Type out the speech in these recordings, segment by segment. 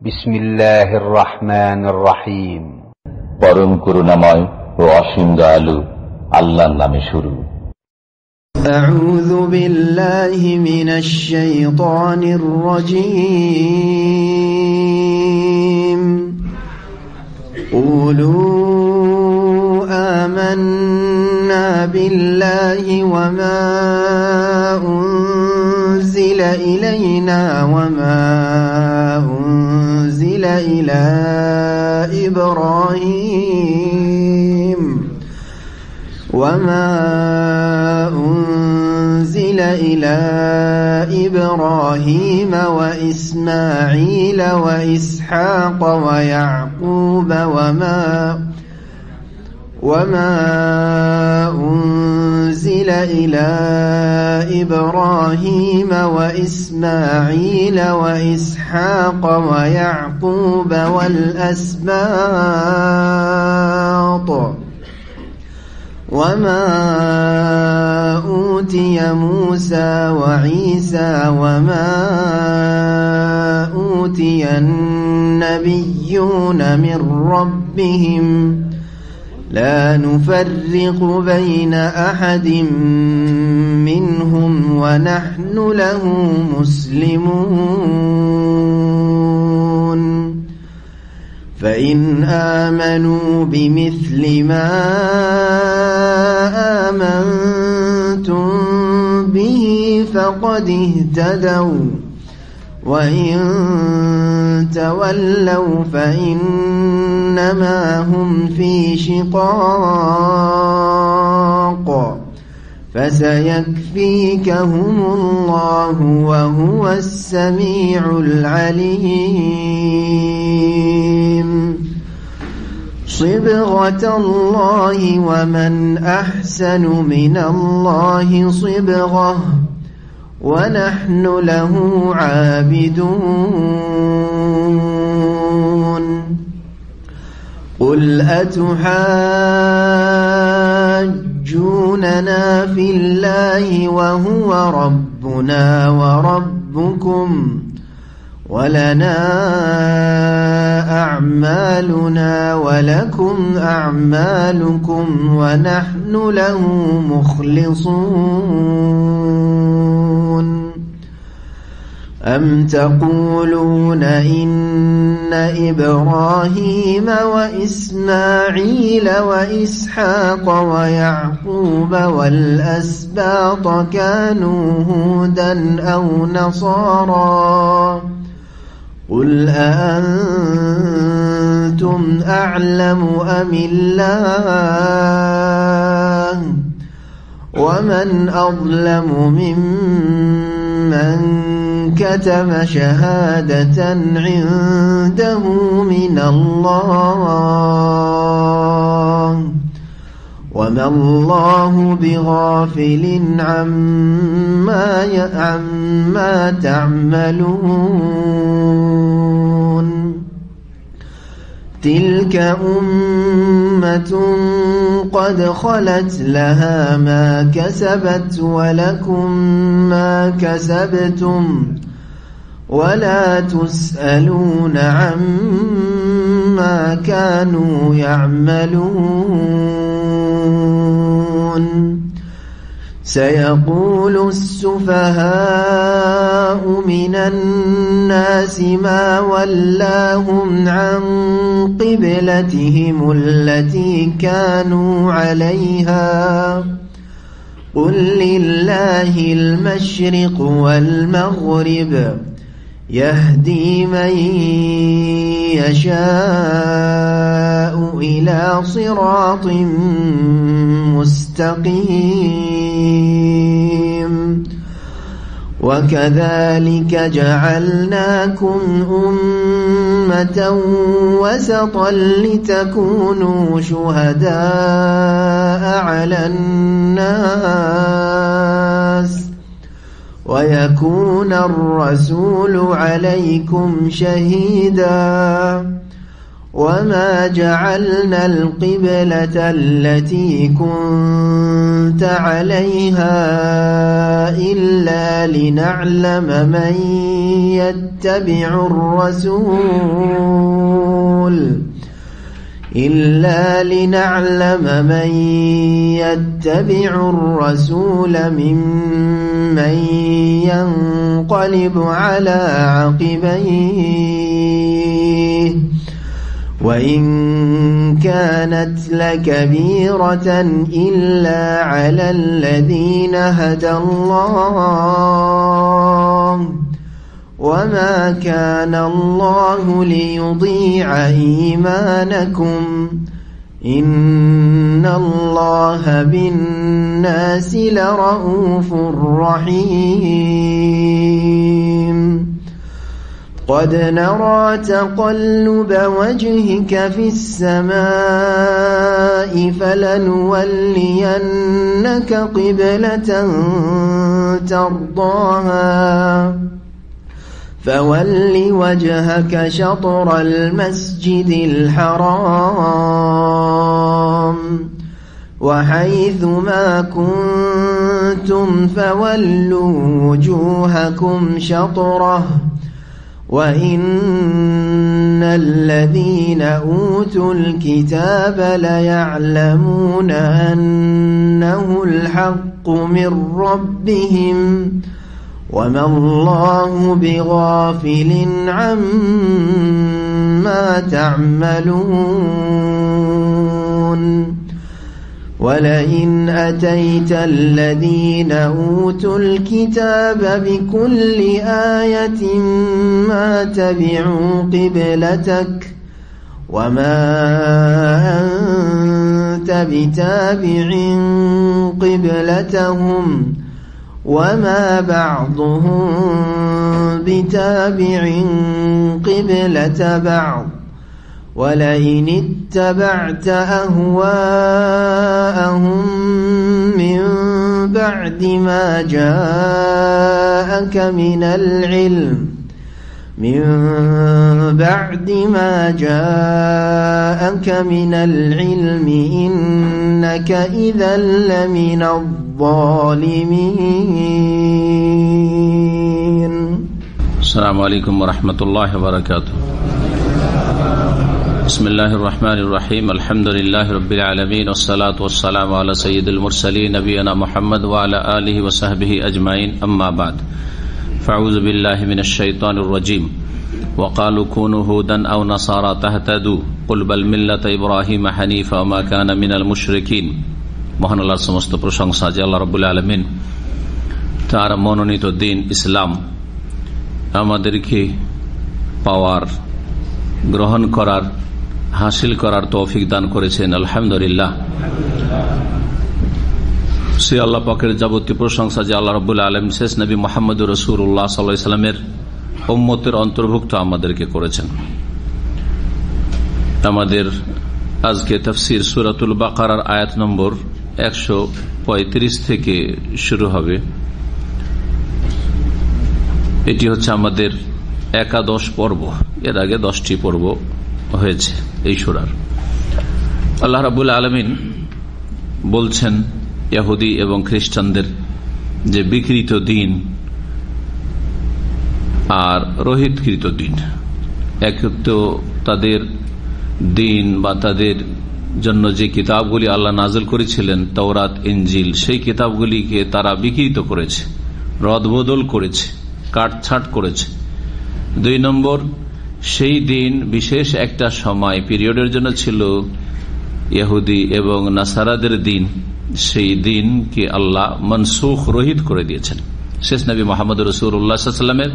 বিসমিল্লাহির রহমানির রহিম। পরম করুণাময় ও অসীম দয়ালু আল্লাহর নামে শুরু। আউযু বিল্লাহি মিনাশ শাইতানির রাজীম। কুলু আমান্না বিল্লাহি ওয়া মা উনজিলা ইলাইনা ওয়া মা উনজিলা ইলা ইব্রাহিম وما أنزل إلى إبراهيم وإسماعيل وإسحاق ويعقوب وما أنزل إلى إبراهيم وإسماعيل وإسحاق ويعقوب والأسباط وما أوتي موسى وعيسى وما أوتي النبيون من ربهم لا نفرق بين أحد منهم ونحن له مسلمون فإن آمنوا بمثل ما آمنتم به فقد اهتدوا وإن تولوا فإنما هم في شقاق فسيكفيكهم الله وهو السميع العليم صبغة الله ومن أحسن من الله صبغة ونحن له عابدون قل أتحاجوننا في الله وهو ربنا وربكم ولنا أعمالنا ولكم أعمالكم ونحن له مخلصون أم تقولون إن إبراهيم وإسماعيل وإسحاق ويعقوب والأسباط كانوا هودا أو نصارى قل أأنتم أعلم أم الله ومن أظلم ممن كتم شهادة عنده من الله وما الله بغافل عما تعملون تلك أمة قد خلت لها ما كسبت ولكم ما كسبتم ولا تسألون عما كانوا يعملون سيقول السفهاء من الناس ما ولاهم عن قبلتهم التي كانوا عليها قل لله المشرق والمغرب يهدي من يشاء إلى صراط مستقيم وكذلك جعلناكم أمة وسطا لتكونوا شهداء على الناس ويكون الرسول عليكم شهيدا وما جعلنا القبلة التي كنت عليها إلا لنعلم من يتبع الرسول ممن ينقلب على عقبيه وإن كانت لكبيرة إلا على الذين هدى الله وما كان الله ليضيع إيمانكم إن الله بالناس لرءوف رحيم قد نرى تقلب وجهك في السماء فلنولينك قبلة ترضاها فول وجهك شطر المسجد الحرام وحيث ما كنتم فولوا وجوهكم شطره وإن الذين أوتوا الكتاب ليعلمون أنه الحق من ربهم وما الله بغافل عما تعملون ولئن أتيت الذين أوتوا الكتاب بكل آية ما تبعوا قبلتك وما أنت بتابع قبلتهم وما بعضهم بتابع قبلة بعض ولئن اتبعت أهواءهم من بعد ما جاءك من العلم إنك إذا لمن الظالمين. السلام عليكم ورحمة الله وبركاته. بسم الله الرحمن الرحيم. الحمد لله رب العالمين والصلاة والسلام على سيد المرسلين نبينا محمد وعلى آله وصحبه أجمعين. أما بعد فأعوذ بالله من الشيطان الرجيم. وقالوا كونوا هودا أو نصارى تهتدوا قل بل ملة إبراهيم حنيفا وما كان من المشركين. মহান আল্লাহর সমস্ত প্রশংসা যে আল্লাহ রাব্বুল আলামিন তার মনোনীত দিন ইসলাম আমাদেরকে পাওয়ার, গ্রহণ করার, হাসিল করার তৌফিক দান করেছেন। আলহামদুলিল্লাহ। সে আল্লাহ পাকের যাবতীয় প্রশংসা যে আল্লাহ রাব্বুল আলামিন শেষ নবী মুহাম্মদ রাসূলুল্লাহ সাল্লাল্লাহু আলাইহি ওয়াসাল্লামের উম্মতের অন্তর্ভুক্ত আমাদেরকে করেছেন। আমাদের আজকে তাফসীর সূরাতুল বাকারার আয়াত নম্বর 135 থেকে শুরু হবে। এটি হচ্ছে আমাদের একাদশ পর্ব। এর আগে 10টি পর্ব হয়েছে এই সূরার। আল্লাহ রাব্বুল আলামিন বলছেন ইহুদি এবং খ্রিস্টানদের যে বিকৃত দিন আর রহিতকৃত দিন, এক তো তাদের দিন বা তাদের জন্য যে কিতাবগুলি আল্লাহ নাযিল করেছিলেন তাওরাত, ইনজিল, সেই কিতাবগুলিকে তারা বিকৃত করেছে, রদবদল করেছে, কাটছাঁট করেছে। 2 নম্বর, সেই দিন বিশেষ একটা সময় পিরিয়ডের জন্য ছিল ইহুদি এবং নাসারাদের দিন, সেই দিনকে আল্লাহ মনসুখ, রহিত করে দিয়েছেন। শেষ নবী মুহাম্মদ রাসূলুল্লাহ সাল্লাল্লাহু আলাইহি ওয়াসাল্লামের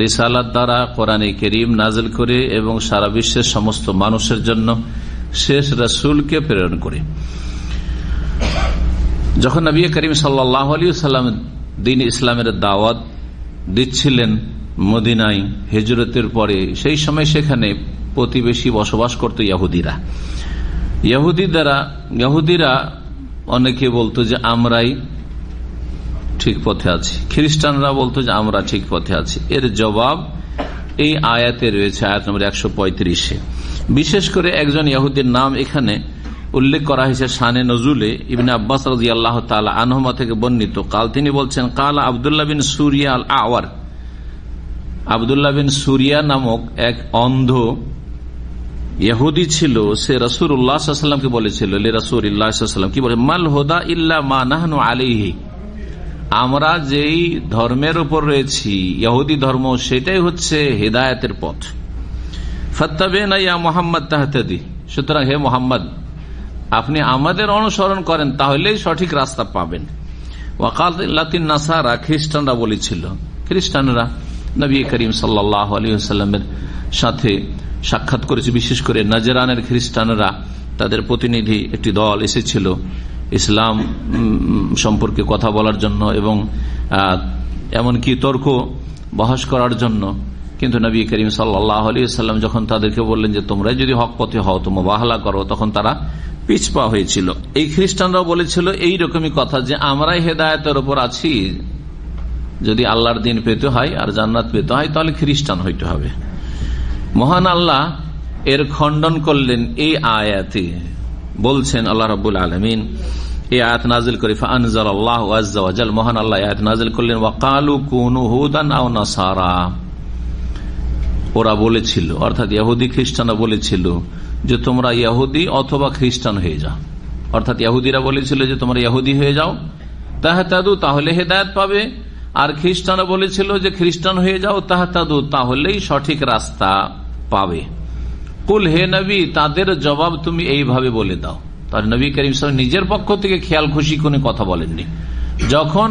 রিসালাত দ্বারা কোরআনে কারীম নাযিল করে এবং সারা বিশ্বের সমস্ত মানুষের জন্য শেষ রাসূলকে প্রেরণ করে যখন নবী করিম সাল্লাল্লাহু আলাইহি ওয়াসাল্লাম দ্বীন ইসলামের দাওয়াত দিচ্ছিলেন মদিনায় হিজরতের পরে, সেই সময় সেখানে প্রতিবেশী বসবাস করত ইহুদিরা অনেকে বলতো যে আমরাই ঠিক পথে আছি, খ্রিস্টানরা বলতো যে আমরা ঠিক পথে আছি। এর জবাব এই আয়াতে রয়েছে, আয়াত নম্বর 135-এ। বিশেষ করে একজন ইহুদির নাম এখানে উল্লেখ করা হয়েছে শানে নজুলে। ইবনে আব্বাস রাদিয়াল্লাহু তাআলা আনহুমা থেকে বর্ণিত, কাল তিনি বলছেন, কাল আব্দুল্লাহ বিন সুরিয়া আল আওয়ার, আব্দুল্লাহ বিন সুরিয়া নামক এক অন্ধ ইহুদি ছিল, সে রাসূলুল্লাহ সাল্লাল্লাহু আলাইহি ওয়াসাল্লামকে বলেছিল, লি রাসূলিল্লাহ সাল্লাল্লাহু আলাইহি ওয়াসাল্লাম, কি বলে, মাল হুদা ইল্লা মা নাহনু আলাইহি, আমরা যেই ধর্মের উপর রয়েছি ইহুদি ধর্ম, সেটাই হচ্ছে হিদায়াতের পথ। ফাত্তাবিনা ইয়া মুহাম্মদ তাহতাদি, সুতরাং হে মুহাম্মদ আপনি আমাদের অনুসরণ করেন তাহলেই সঠিক রাস্তা পাবেন। ওয়াকালাতিন নাসারা, খ্রিস্টানরা বলেছিল, খ্রিস্টানরা নবী করিম সাল্লাল্লাহু আলাইহি ওয়াসাল্লামের সাথে সাক্ষাৎ করেছে, বিশেষ করে নাজরানের খ্রিস্টানরা, তাদের প্রতিনিধি একটি দল এসেছিল ইসলাম সম্পর্কে কথা বলার জন্য এবং এমনকি তর্ক বহস করার জন্য। কিন্তু নবী করিম সাল্লাল্লাহু আলাইহি ওয়াসাল্লাম যখন তাদেরকে বললেন যে তোমরা যদি হক পথে হও তো মুবাহালা করো, তখন তারা পিছপা হয়েছিল। এই খ্রিস্টানরাও বলেছিল এইরকমই কথা যে আমরাই হেদায়েতের উপর আছি, যদি আল্লাহর দিন পেতে হয় আর জান্নাত পেতে হয় তাহলে খ্রিস্টান হইতে হবে। মহান আল্লাহ এর খণ্ডন করলেন এই আয়াতে, বলছেন আল্লাহ রাব্বুল আলামিন এই আয়াত নাযিল করে, ফাআনজালাল্লাহু আযজা ওয়া জাল, মহান আল্লাহ আয়াত নাযিল করলেন, ওয়াকালু কুনু হুদান আও নাসারা, ওরা বলেছিল, অর্থাৎ ইহুদি খ্রিস্টানরা বলেছিল যে তোমরা ইহুদি অথবা খ্রিস্টান হয়ে যাও, অর্থাৎ ইহুদিরা বলেছিল যে তোমরা ইহুদি হয়ে যাও তাহতাদু, তাহলে হেদায়েত পাবে, আর খ্রিস্টানরা বলেছিল যে খ্রিস্টান হয়ে যাও তাহতাদু, তাহলেই সঠিক রাস্তা পাবে। কুল, হে নবী তাদের জবাব তুমি এইভাবে বলে দাও। তার নবী করিম সাল্লাল্লাহু আলাইহি ওয়াসাল্লাম নিজের পক্ষ থেকে খেয়াল খুশি কোনো কথা বলেননি। যখন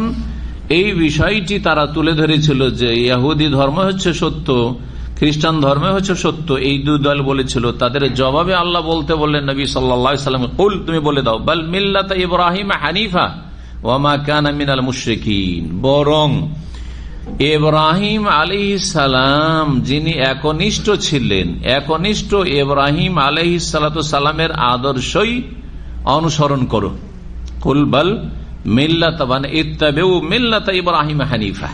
এই বিষয়টি তারা তুলে ধরেছিল যে ইহুদি ধর্ম হচ্ছে সত্য, খ্রিস্টান ধর্মে হচ্ছে সত্য, এই দুই দল বলেছিল, তাদের জবাবে আল্লাহ বলতে বললেন নবী সাল্লাল্লাহু আলাইহি ওয়াসাল্লাম, কুল তুমি বলে দাও, বাল মিল্লাতা ইব্রাহিম হানিফা ওয়া মা কানা মিনাল মুশরিকিন, বরং ইব্রাহিম আলাইহিস সালাম যিনি একনিষ্ঠ ছিলেন, একনিষ্ঠ ইব্রাহিম আলাইহিস সালাতু সালামের আদর্শই অনুসরণ করো। কুল বাল মিল্লাতা মানে ইত্তাবিউ মিল্লাতা ইব্রাহিম হানিফা,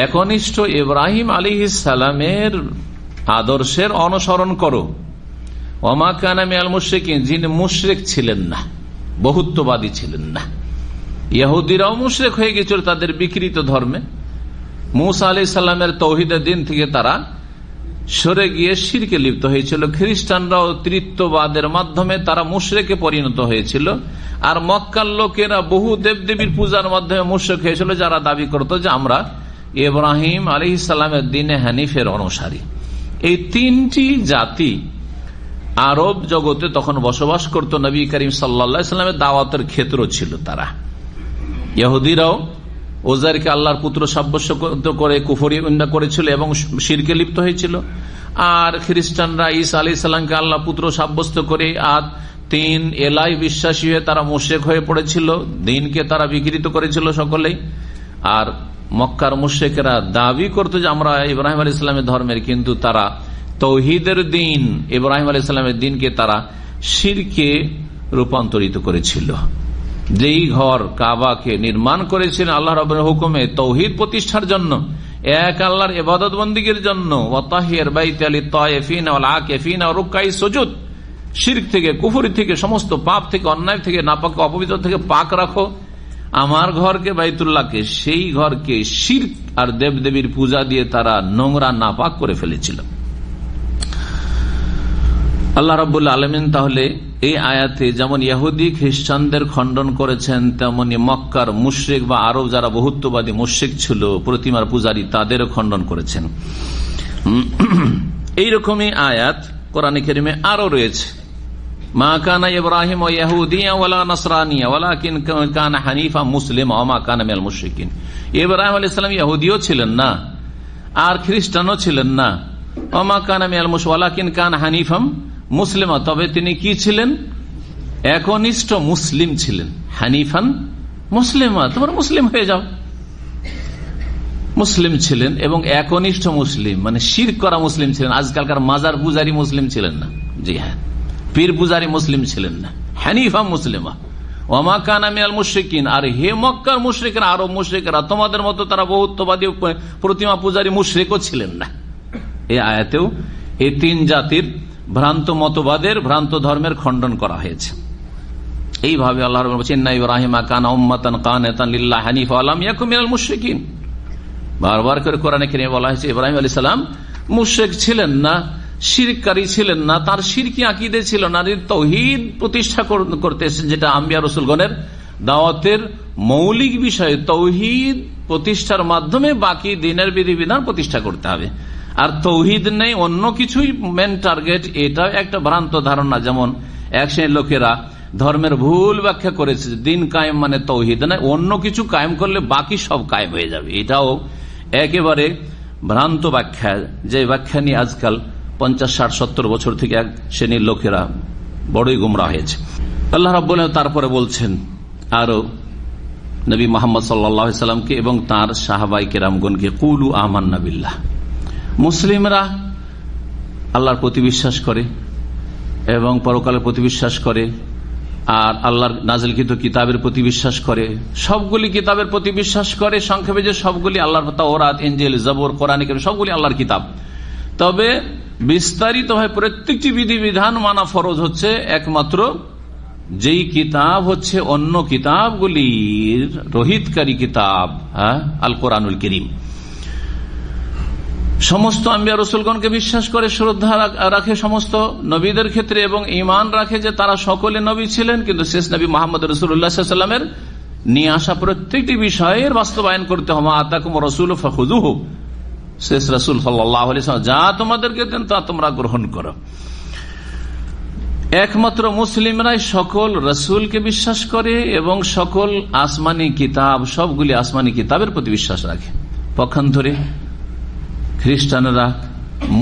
একনিষ্ঠ ইব্রাহিম আলাইহিস সালামের আদর্শের অনুসরণ করো। ওয়া মা কানা মিনাল মুশরিকিন, যিনি মুশরিক ছিলেন না, বহুত্ববাদী ছিলেন না। ইহুদিরাও মুশরিক হয়ে গেছিল তাদের বিকৃত ধর্মে, মুসা আলাইহিস সালামের তাওহীদের দিন থেকে তারা সরে গিয়ে শিরকে লিপ্ত হয়েছিল। খ্রিস্টানরাও তৃতীয়বাদের মাধ্যমে তারা মুশরিকে পরিণত হয়েছিল, আর মক্কার লোকেরা বহু দেবদেবীর পূজার মাধ্যমে মুশরিক হয়েছিল, যারা দাবি করত যে আমরা ইব্রাহিম আলাইহিস সালামের দিনে হানিফের অনুসারী। এই তিনটি জাতি আরব জগতে তখন বসবাস করত, নবী করিম সাল্লাল্লাহু আলাইহি ওয়াসাল্লামের দাওয়াতের ক্ষেত্র ছিল তারা। ইহুদিরাও ওজাইরকে আল্লাহর পুত্র সাব্যস্ত করে কুফরি করেছিল এবং শিরকে লিপ্ত হয়েছিল, আর খ্রিস্টানরা ঈসা আলাইহিস সালামকে আল্লাহ পুত্র সাব্যস্ত করে আর তিন এলাই বিশ্বাসী হয়ে তারা মুশরিক হয়ে পড়েছিল, দিনকে তারা বিকৃত করেছিল সকলেই। আর মক্কার মুশরিকরা দাবি করত যে আমরা ইব্রাহিম আলাইহিস সালামের ধর্মের, কিন্তু তারা তাওহীদের দিন ইব্রাহিম আলাইহিস সালামের দিনকে তারা শিরকে রূপান্তরিত করেছিল। যেই ঘর কাবাকে নির্মাণ করেছিলেন আল্লাহ রাব্বুল হুকুমে তাওহীদ প্রতিষ্ঠার জন্য, এক আল্লাহর ইবাদত বন্দেগীর জন্য, ওয়াতাহির বাইতা লিত-তায়িফিনা ওয়াল আকিফিনা ওয়া রুকআই সুজুদ, শিরক থেকে, কুফরি থেকে, সমস্ত পাপ থেকে, অন্যায় থেকে, নাপাক অপবিত্র থেকে পাক রাখো আমার ঘরকে, বাইতুল্লাহকে, সেই ঘরকে শিরক আর দেবদেবীর পূজা দিয়ে তারা নোংরা নাপাক করে ফেলেছিল। আল্লাহ রাব্বুল আলামিন তাহলে এই আয়াতে যেমন ইহুদি খ্রিস্টানদের খণ্ডন করেছেন, তেমনি মক্কার মুশরিক বা আরব যারা বহুত্ববাদী মুশরিক ছিল, প্রতিমার পূজারী, তাদেরও খণ্ডন করেছেন। এইরকমই আয়াত কোরআনে কারিমে আরো রয়েছে। মা কানা ইব্রাহিম ইয়াহুদিয়া ওয়ালা নাসরানিয়া ওয়ালাকিন কানা হানিফা মুসলিমা ওয়া মা কানা মিনাল মুশরিকিন, ইব্রাহিম আলাইহিস সালাম ইহুদিও ছিলেন না আর খ্রিস্টানও ছিলেন না, ওয়া মা কানা মিনাল মুশরিকিন ওয়ালাকিন কানা হানিফাম মুসলিমা, তবে তিনি কি ছিলেন? একনিষ্ঠ মুসলিম ছিলেন। হানিফান মুসলিমা, তোমরা মুসলিম হয়ে যাও, মুসলিম ছিলেন এবং একনিষ্ঠ মুসলিম, মানে শিরক করা মুসলিম ছিলেন। আজকালকার মাজার পূজারী মুসলিম ছিলেন না, জি হ্যাঁ, পীর পূজারী মুসলিম ছিলেন না, হানিফা মুসলিমা। ওয়া মা কানা মিনাল মুশরিকিন, আর হে মক্কার মুশরিকরা, আরব মুশরিকরা, তোমাদের মতো তারা বহুত্ববাদী প্রতিমা পূজারী মুশরিকও ছিলেন না। এই আয়াতেও এই তিন জাতির ভ্রান্ত মতবাদের, ভ্রান্ত ধর্মের খণ্ডন করা হয়েছে। এইভাবে আল্লাহ বলছেন ইন্না ইব্রাহিমা কানা উম্মাতান কানিতান লিল্লাহি হানিফা ওয়া লাম ইয়াকুন মিনাল মুশরিকিন। বারবার করে কোরআনে কারিমে বলা হয়েছে ইব্রাহিম আলাইহিস সালাম মুশরিক ছিলেন না, শিরককারী ছিলেন না, তার শিরকি আকীদা ছিল না, তাওহীদ প্রতিষ্ঠা করতে এসেছেন, যেটা আম্বিয়া রাসূলগণের দাওয়াতের মৌলিক বিষয়। তাওহীদ প্রতিষ্ঠার মাধ্যমে বাকি দিনের বিধিবিধান প্রতিষ্ঠা করতে হবে। আর তাওহীদ নেই, অন্য কিছুই মেন টার্গেট, এটা একটা ভ্রান্ত ধারণা। যেমন এক শ্রেণীর লোকেরা ধর্মের ভুল ব্যাখ্যা করেছে, দিন কায়েম মানে তাওহীদ নয়, অন্য কিছু কায়েম করলে বাকি সব কায়েম হয়ে যাবে। এটাও একেবারে ভ্রান্ত ব্যাখ্যা, যে ব্যাখ্যা নিয়ে আজকাল 50, 60, 70 বছর থেকে এক শ্রেণীর লোকেরা বড়ই গুমরা হয়েছে। আল্লাহ রাব্বুল আলামিন তারপরে বলছেন আরো নবী মুহাম্মদ সাল্লাল্লাহু আলাইহি সাল্লামকে এবং তার সাহাবায়ে কেরামগণকে, কুলু আমান্না বিল্লাহ। মুসলিমরা আল্লাহর প্রতি বিশ্বাস করে এবং পরকালের প্রতি বিশ্বাস করে, আর আল্লাহর নাজিলকৃত কিতাবের প্রতি বিশ্বাস করে, সবগুলি কিতাবের প্রতি বিশ্বাস করে। সংক্ষেপে যে সবগুলি আল্লাহর, তাওরাত, ইনজিল, জবুর, কোরআন কারীম সবগুলি আল্লাহর কিতাব। তবে বিস্তারিতভাবে প্রত্যেকটি বিধিবিধান মানা ফরজ হচ্ছে একমাত্র যেই কিতাব হচ্ছে অন্য কিতাবগুলির রহিতকারী কিতাব, আল কোরআনুল কারীম। সমস্ত আম্বিয়া রাসূলগণকে বিশ্বাস করে, শ্রদ্ধা রাখে সমস্ত নবীদের ক্ষেত্রে, এবং ঈমান রাখে যে তারা সকলে নবী ছিলেন, কিন্তু শেষ নবী মুহাম্মদ রাসূলুল্লাহ সাল্লাল্লাহু আলাইহি ওয়াসাল্লামের নিয়ে আসা প্রত্যেকটি বিষয়ের বাস্তবায়ন করতে হবে। আতাকুম রাসূলু ফাখুযুহু, শেষ রাসূল সাল্লাল্লাহু আলাইহি ওয়াসাল্লাম যা তোমাদেরকে দেন তা তোমরা গ্রহণ করো। একমাত্র মুসলিমরাই সকল রাসূলকে বিশ্বাস করে এবং সকল আসমানি কিতাব, সবগুলি আসমানি কিতাবের প্রতি বিশ্বাস রাখে। পক্ষান্তরে খ্রিস্টানরা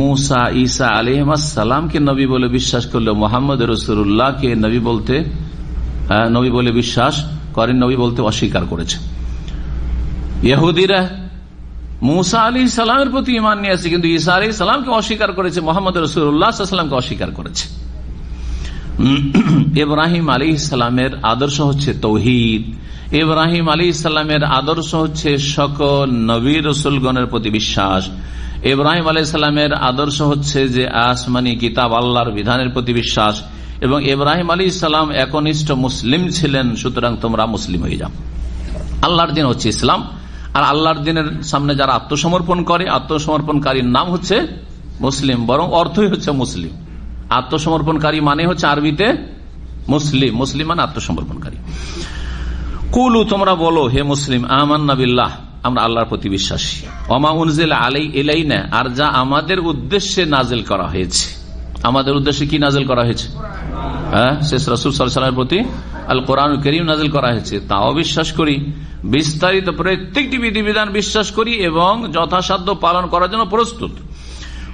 মুসা, ঈসা আলাইহিস সালামকে নবী বলে বিশ্বাস করলো, মুহাম্মদ রাসূলুল্লাহকে নবী বলে বিশ্বাস করেন, নবী বলতে অস্বীকার করেছে। ইহুদিরা মুসা আলাইহিস সালামের প্রতি ঈমান নিয়ে আসে, কিন্তু ঈসা আলাইহিস সালামকে অস্বীকার করেছে, মুহাম্মদ রাসূলুল্লাহ সাল্লাল্লাহু আলাইহি ওয়াসাল্লামকে অস্বীকার করেছে। ইব্রাহিম আলাইহিস সালামের আদর্শ হচ্ছে তাওহীদ। ইব্রাহিম আলাইহিস সালামের আদর্শ হচ্ছে সকল নবী রাসূলগণের প্রতি বিশ্বাস। ইব্রাহিম আলাইহিস সালামের আদর্শ হচ্ছে যে আসমানি কিতাব, আল্লাহর বিধানের প্রতি বিশ্বাস। এবং ইব্রাহিম আলাইহিস সালাম একনিষ্ঠ মুসলিম ছিলেন, সুতরাং তোমরা মুসলিম হয়ে যাও। আল্লাহর দিন হচ্ছে ইসলাম, আর আল্লাহর দিনের সামনে যারা আত্মসমর্পণ করে, আত্মসমর্পণকারীর নাম হচ্ছে মুসলিম, বরং অর্থই হচ্ছে মুসলিম। আত্মসমর্পণকারী মানে হচ্ছে আরবিতে মুসলিম, মুসলিম মানে আত্মসমর্পণকারী। কুলু, তোমরা বলো হে মুসলিম, আমান্না বিল্লাহ, আমরা আল্লাহর প্রতি বিশ্বাসী। ওমা উনজিলা ইলাইনা, আর যা আমাদের উদ্দেশ্যে নাজিল করা হয়েছে। আমাদের উদ্দেশ্যে কি নাজিল করা হয়েছে? শেষ রাসূল সাল্লাল্লাহু আলাইহি ওয়াসাল্লামের প্রতি আল কোরআনুল কারীম নাজিল করা হয়েছে, তাও বিশ্বাস করি। বিস্তারিত প্রত্যেকটি বিধিবিধান বিশ্বাস করি এবং যথাসাধ্য পালন করার জন্য প্রস্তুত।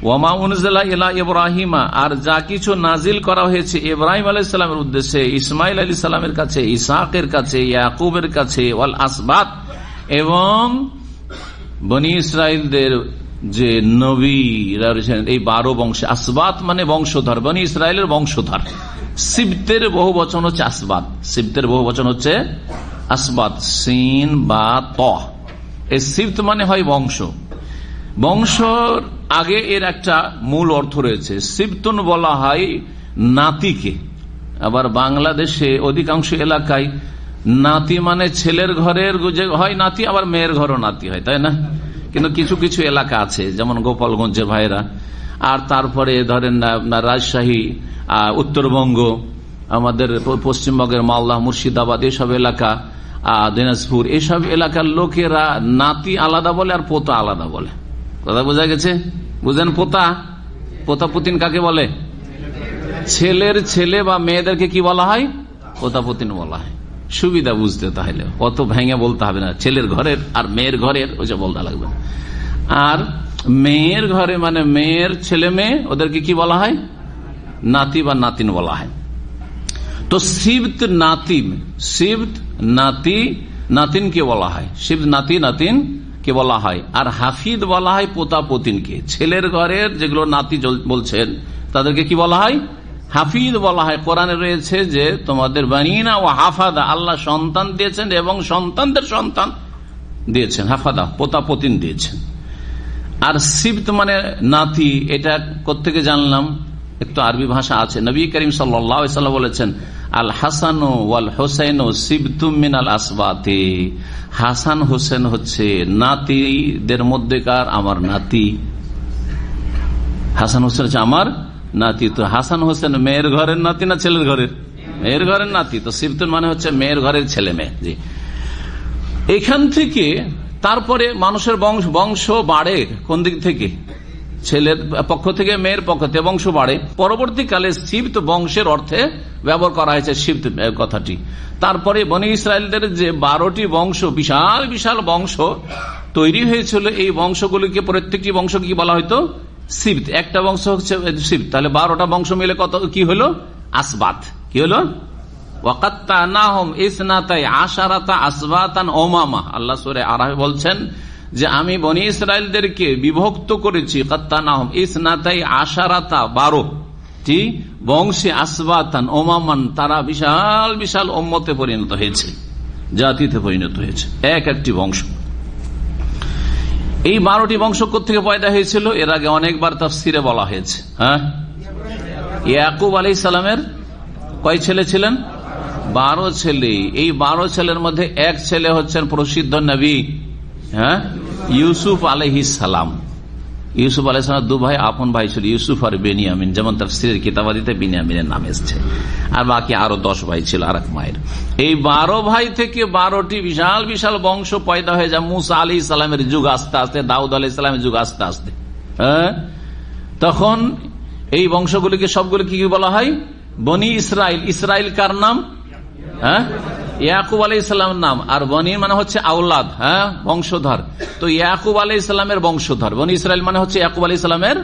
ওয়ামা উনজিলা ইলা ইব্রাহিমা, আর যা কিছু নাজিল করা হয়েছে ইব্রাহিম আলাইহিস সালামের উদ্দেশ্যে, ইসমাইল আলাইহিস সালামের কাছে, ইসহাকের কাছে, ইয়াকুবের কাছে, ওয়াল আসবাত, এবং বনি ইসরাইলদের যে নবীরা রয়েছেন এই 12 বংশে। আসবাত মানে বংশধর, বনি ইসরাইলের বংশধর। সিবতের বহু বচন হচ্ছে আসবাত, সিবতের বহু বচন হচ্ছে আসবাত, সিন বা ত। এই সিবত মানে হয় বংশ। বংশর আগে এর একটা মূল অর্থ রয়েছে। সিবতুন বলা হয় নাতিকে, আবার বাংলাদেশে অধিকাংশ এলাকায় নাতি মানে ছেলের ঘরের হয় নাতি, আবার মেয়ের ঘরও নাতি হয়, তাই না? কিন্তু কিছু কিছু এলাকা আছে, যেমন গোপালগঞ্জের ভাইরা, আর তারপরে ধরেন রাজশাহী, উত্তরবঙ্গ, আমাদের পশ্চিমবঙ্গের মালদা, মুর্শিদাবাদ, এসব এলাকা, দিনাজপুর, এসব এলাকার লোকেরা নাতি আলাদা বলে আর পোতা আলাদা বলে। কথা বোঝা গেছে? বুঝেন? পোতা পুতিন কাকে বলে? ছেলের ছেলে বা মেয়েদেরকে কি বলা হয়? পোতা পুতিন বলা হয়। সুবিধা বুঝতে, তাহলে অত ভেঙে বলতে হবে না। ছেলের ঘরের আর মেয়ের ঘরের ওইসব বলতে লাগবে। আর মেয়ের ঘরে মানে মেয়ের ছেলে মেয়ে, ওদেরকে কি বলা হয়? নাতি বা নাতিন বলা হয়। তো সিবত নাতিন, সিবত নাতি নাতিনকে বলা হয়, সিবত নাতি নাতিন কে বলা হয়। আর হাফিদ বলা হয় পোতা পতিনকে। ছেলের ঘরের যেগুলো নাতি বলছেন তাদেরকে কি বলা হয়? হাফিদ বলা হয়। কোরআনে রয়েছে যে তোমাদের বানিনা ও হাফাদা, আল্লাহ সন্তান দিয়েছেন এবং সন্তানদের সন্তান দিয়েছেন, হাফাদা পোতা পতিন দিয়েছেন। আর সিবত মানে নাতি, এটা কোত্থেকে জানলাম? একটু আরবি ভাষা আছে। নবী করিম সাল্লাল্লাহু আলাইহি ওয়াসাল্লাম বলেছেন, আল হাসান ওয়াল হুসাইন সিবতুম মিনাল আসবাতি, হাসান হোসেন হচ্ছে নাতিদের মধ্যেকার আমার নাতি। হাসান হোসেন হচ্ছে আমার নাতি। তো হাসান হোসেন মেয়ের ঘরের নাতি না ছেলের ঘরের? মেয়ের ঘরের নাতি। তো সিবতুন মানে হচ্ছে মেয়ের ঘরের ছেলে মেয়ে। জি, এখান থেকে তারপরে মানুষের বংশ বাড়ে কোন দিক থেকে? ছেলের পক্ষ থেকে, মেয়ের পক্ষ থেকে বংশ বাড়ে। পরবর্তীকালে সিবত বংশের অর্থে ব্যবহার করা হয়েছে সিবত কথাটি। তারপরে বনি ইসরায়েলদের যে 12টি বংশ, বিশাল বিশাল বংশ তৈরি হয়েছিল, এই বংশগুলিকে প্রত্যেকটি বংশ কি বলা হয়তো? সিবত। একটা বংশ হচ্ছে সিবত, তাহলে 12টা বংশ মিলে কত কি হলো? আসবাত। কি হলো? আল্লাহ সূরা আরাফে বলছেন যে আমি বনি ইসরায়েলদেরকে বিভক্ত করেছি, কাত্তানাহুম ইসনাতাই আশারাতা, 12টি বংশে, আসবাতান ওমামান, তারা বিশাল বিশাল উম্মতে পরিণত হয়েছে, জাতিতে পরিণত হয়েছে, এক একটি বংশ। এই 12টি বংশ কোত্থেকে পয়দা হয়েছিল? এর আগে অনেকবার তাফসিরে বলা হয়েছে। হ্যাঁ, ইয়াকুব আলাইহিস সালামের কয় ছেলে ছিলেন? 12 ছেলে। এই 12 ছেলের মধ্যে এক ছেলে হচ্ছেন প্রসিদ্ধ নবী, হ্যাঁ, ইউসুফ আলাইহিস সালাম। ইউসুফ আলাইহিস সালাম 2 ভাই, আপন ভাই ছিল ইউসুফ আর বেনিয়ামিন, যেমন তাফসীরের কিতাবাদিতে বিনিয়ামিনের নাম এসেছে। আর বাকি আরো 10 ভাই ছিল আর এক মায়ের। এই 12 ভাই থেকে 12টি বিশাল বিশাল বংশ পয়দা হয়ে যায়। মুসা আলাইহিস সালামের যুগ আস্তে আস্তে, দাউদ আলাইহিস সালামের যুগ আস্তে আস্তে, হ্যাঁ, তখন এই বংশগুলিকে সবগুলো কি বলা হয়? বনি ইসরাইল। ইসরাইল কার নাম? হ্যাঁ, ইয়াকুব আলাইহিস সালামের নাম। আর বনি মানে হচ্ছে আওলাদ, হ্যাঁ, বংশধর। তো ইয়াকুব আলাইহিস সালামের বংশধর। বনি ইসরাইল মানে হচ্ছে ইয়াকুব আলাইহিস সালামের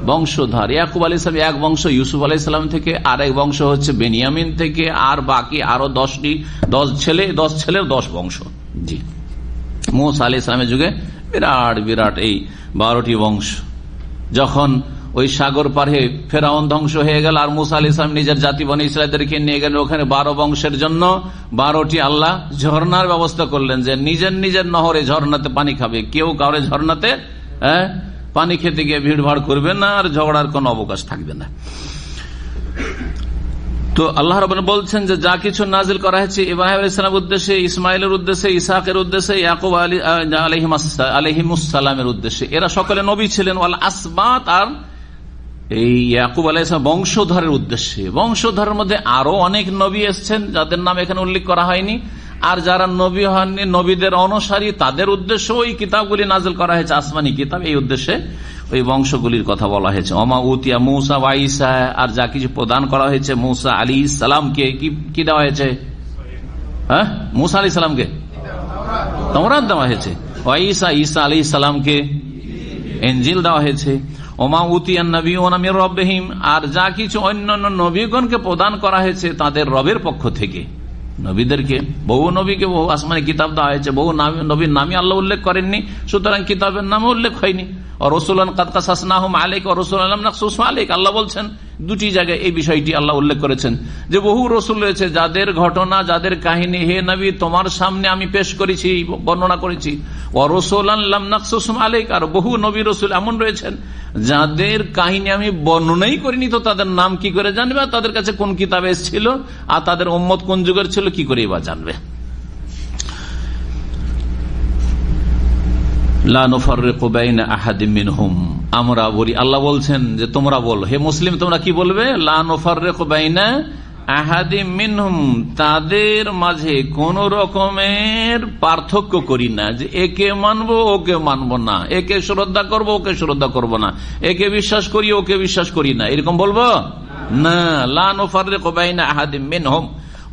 বংশধর। ইয়াকুব আলাইহিস সালাম এক বংশ ইউসুফ আলাইহিস সালাম থেকে, আর এক বংশ হচ্ছে বেনিয়ামিন থেকে, আর বাকি আরো 10 ছেলের 10 বংশ। জি, মুসা আলাইহিস সালামের যুগে বিরাট বিরাট এই 12টি বংশ। যখন ওই সাগর পারে ফেরাউন ধ্বংস হয়ে গেল, আর মুসা আলাইহিস সালাম নিজের জাতি বনি ইসরায়েলদেরকে নিয়ে গেলেন ওখানে 12 বংশের জন্য 12টি আল্লাহ ঝর্ণার ব্যবস্থা করলেন, যে নিজের নিজের নহরে ঝর্ণাতে পানি খাবে, কেউ কাউরে ঝর্ণাতে পানি খেতে গিয়ে ভিড় ভাড় করবে না, আর ঝগড়ার কোনো অবকাশ থাকবে না। তো আল্লাহ রাব্বুল বলছেন যে যা কিছু নাজিল করা হয়েছে ইব্রাহিম আলাইহিস সালামের উদ্দেশ্যে, ইসমাইলের উদ্দেশ্যে, ইসহাকের উদ্দেশ্যে, ইয়াকুব আলাইহিমুস সালামের উদ্দেশ্যে, এরা সকলে নবী ছিলেন। ওয়াল আসবাত, আর এই ইয়াকুব আলাইহিস সালাম বংশধরের উদ্দেশ্যে। বংশধরের মধ্যে আরো অনেক নবী এসেছেন যাদের নাম এখানে উল্লেখ করা হয়নি, আর যারা নবী হননি, নবীদের অনুসারী, তাদের উদ্দেশ্যে ওই কিতাবগুলি নাজিল করা হয়েছে, আসমানি কিতাব। এই উদ্দেশ্যে ওই বংশগুলির কথা বলা হয়েছে। ওমা উতিয়া মুসা ওয়া ঈসা, আর যা কিছু প্রদান করা হয়েছে মুসা আলাইহিস সালামকে, কি দেওয়া হয়েছে? হ্যাঁ, মুসা আলাইহিস সালামকে তাওরাত দেওয়া হয়েছে। ওয়া ঈসা, ঈসা আলাইহিস সালামকে ইনজিল দেওয়া হয়েছে। ওমা উতিয়ান নবিয়ুনা মির রাব্বিহিম, আর যা কিছু অন্যান্য নবীগণকে প্রদান করা হয়েছে তাদের রবের পক্ষ থেকে। নবীদেরকে, বহু নবীকে বহু আসমানি কিতাব দেওয়া হয়েছে, বহু নবীর নামই আল্লাহ উল্লেখ করেননি, সুতরাং কিতাবের নামে উল্লেখ হয়নি। রাসূলান কাদ কাসাসনাহুম আলাইকা ওয়া রাসূলান লাম নাকসুসহুম আলাইকা, আল্লাহ বলছেন 2টি জায়গায় এই বিষয়টি আল্লাহ উল্লেখ করেছেন যে বহু রসুল রয়েছে যাদের ঘটনা, যাদের কাহিনী হে নবী তোমার সামনে আমি পেশ করেছি, বর্ণনা করেছি। ওয়া রাসূলান লাম নাকসুসহুম আলাইকা, আর বহু নবী রসুল এমন রয়েছেন যাদের কাহিনী আমি বর্ণনাই করিনি, তো তাদের নাম কি করে জানবে, তাদের কাছে কোন কিতাবে এসেছিল, আর তাদের উম্মত কোন যুগের ছিল, কি করে বা জানবে। লা নুফাররিকু বাইনা আহাদিম মিনহুম, আমরা বলি, আল্লাহ বলছেন যে তোমরা বলো, হে মুসলিম তোমরা কি বলবে? লা নুফাররিকু বাইনা আহাদিম মিনহুম, তাদের মাঝে কোন রকমের পার্থক্য করি না, যে একে মানবো ওকে মানবো না, একে শ্রদ্ধা করবো ওকে শ্রদ্ধা করবো না, একে বিশ্বাস করি ওকে বিশ্বাস করি না, এরকম বলবো না। লা নুফাররিকু বাইনা আহাদিম মিনহুম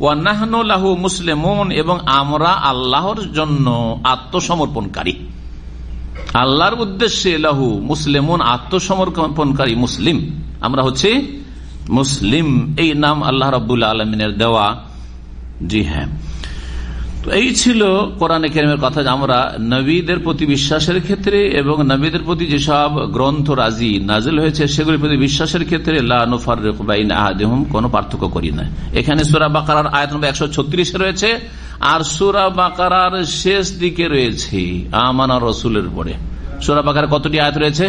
ওয়া নাহনু লাহু মুসলিমুন, এবং আমরা আল্লাহর জন্য আত্মসমর্পণকারী, আল্লাহর উদ্দেশ্যে লাহু মুসলিমুন, আত্মসমর্পণকারী মুসলিম, আমরা হচ্ছে মুসলিম। এই নাম আল্লাহ রাব্বুল আলামিনের দেওয়া। জি হ্যাঁ, তো এই ছিল কোরআনে কারীমের কথা, যে আমরা নবীদের প্রতি বিশ্বাসের ক্ষেত্রে এবং নবীদের প্রতি যেসব গ্রন্থ রাজি নাজিল হয়েছে সেগুলির প্রতি বিশ্বাসের ক্ষেত্রে লা নুফাররিকু বাইনা আহাদিহিম, কোনো পার্থক্য করি না। এখানে সূরা বাকারার আয়াত নম্বর 136 রয়েছে, আর সূরা বাকারার শেষ দিকে রয়েছে আমানা রাসূলের পরে। সূরা বাকারার কতটি আয়াত রয়েছে?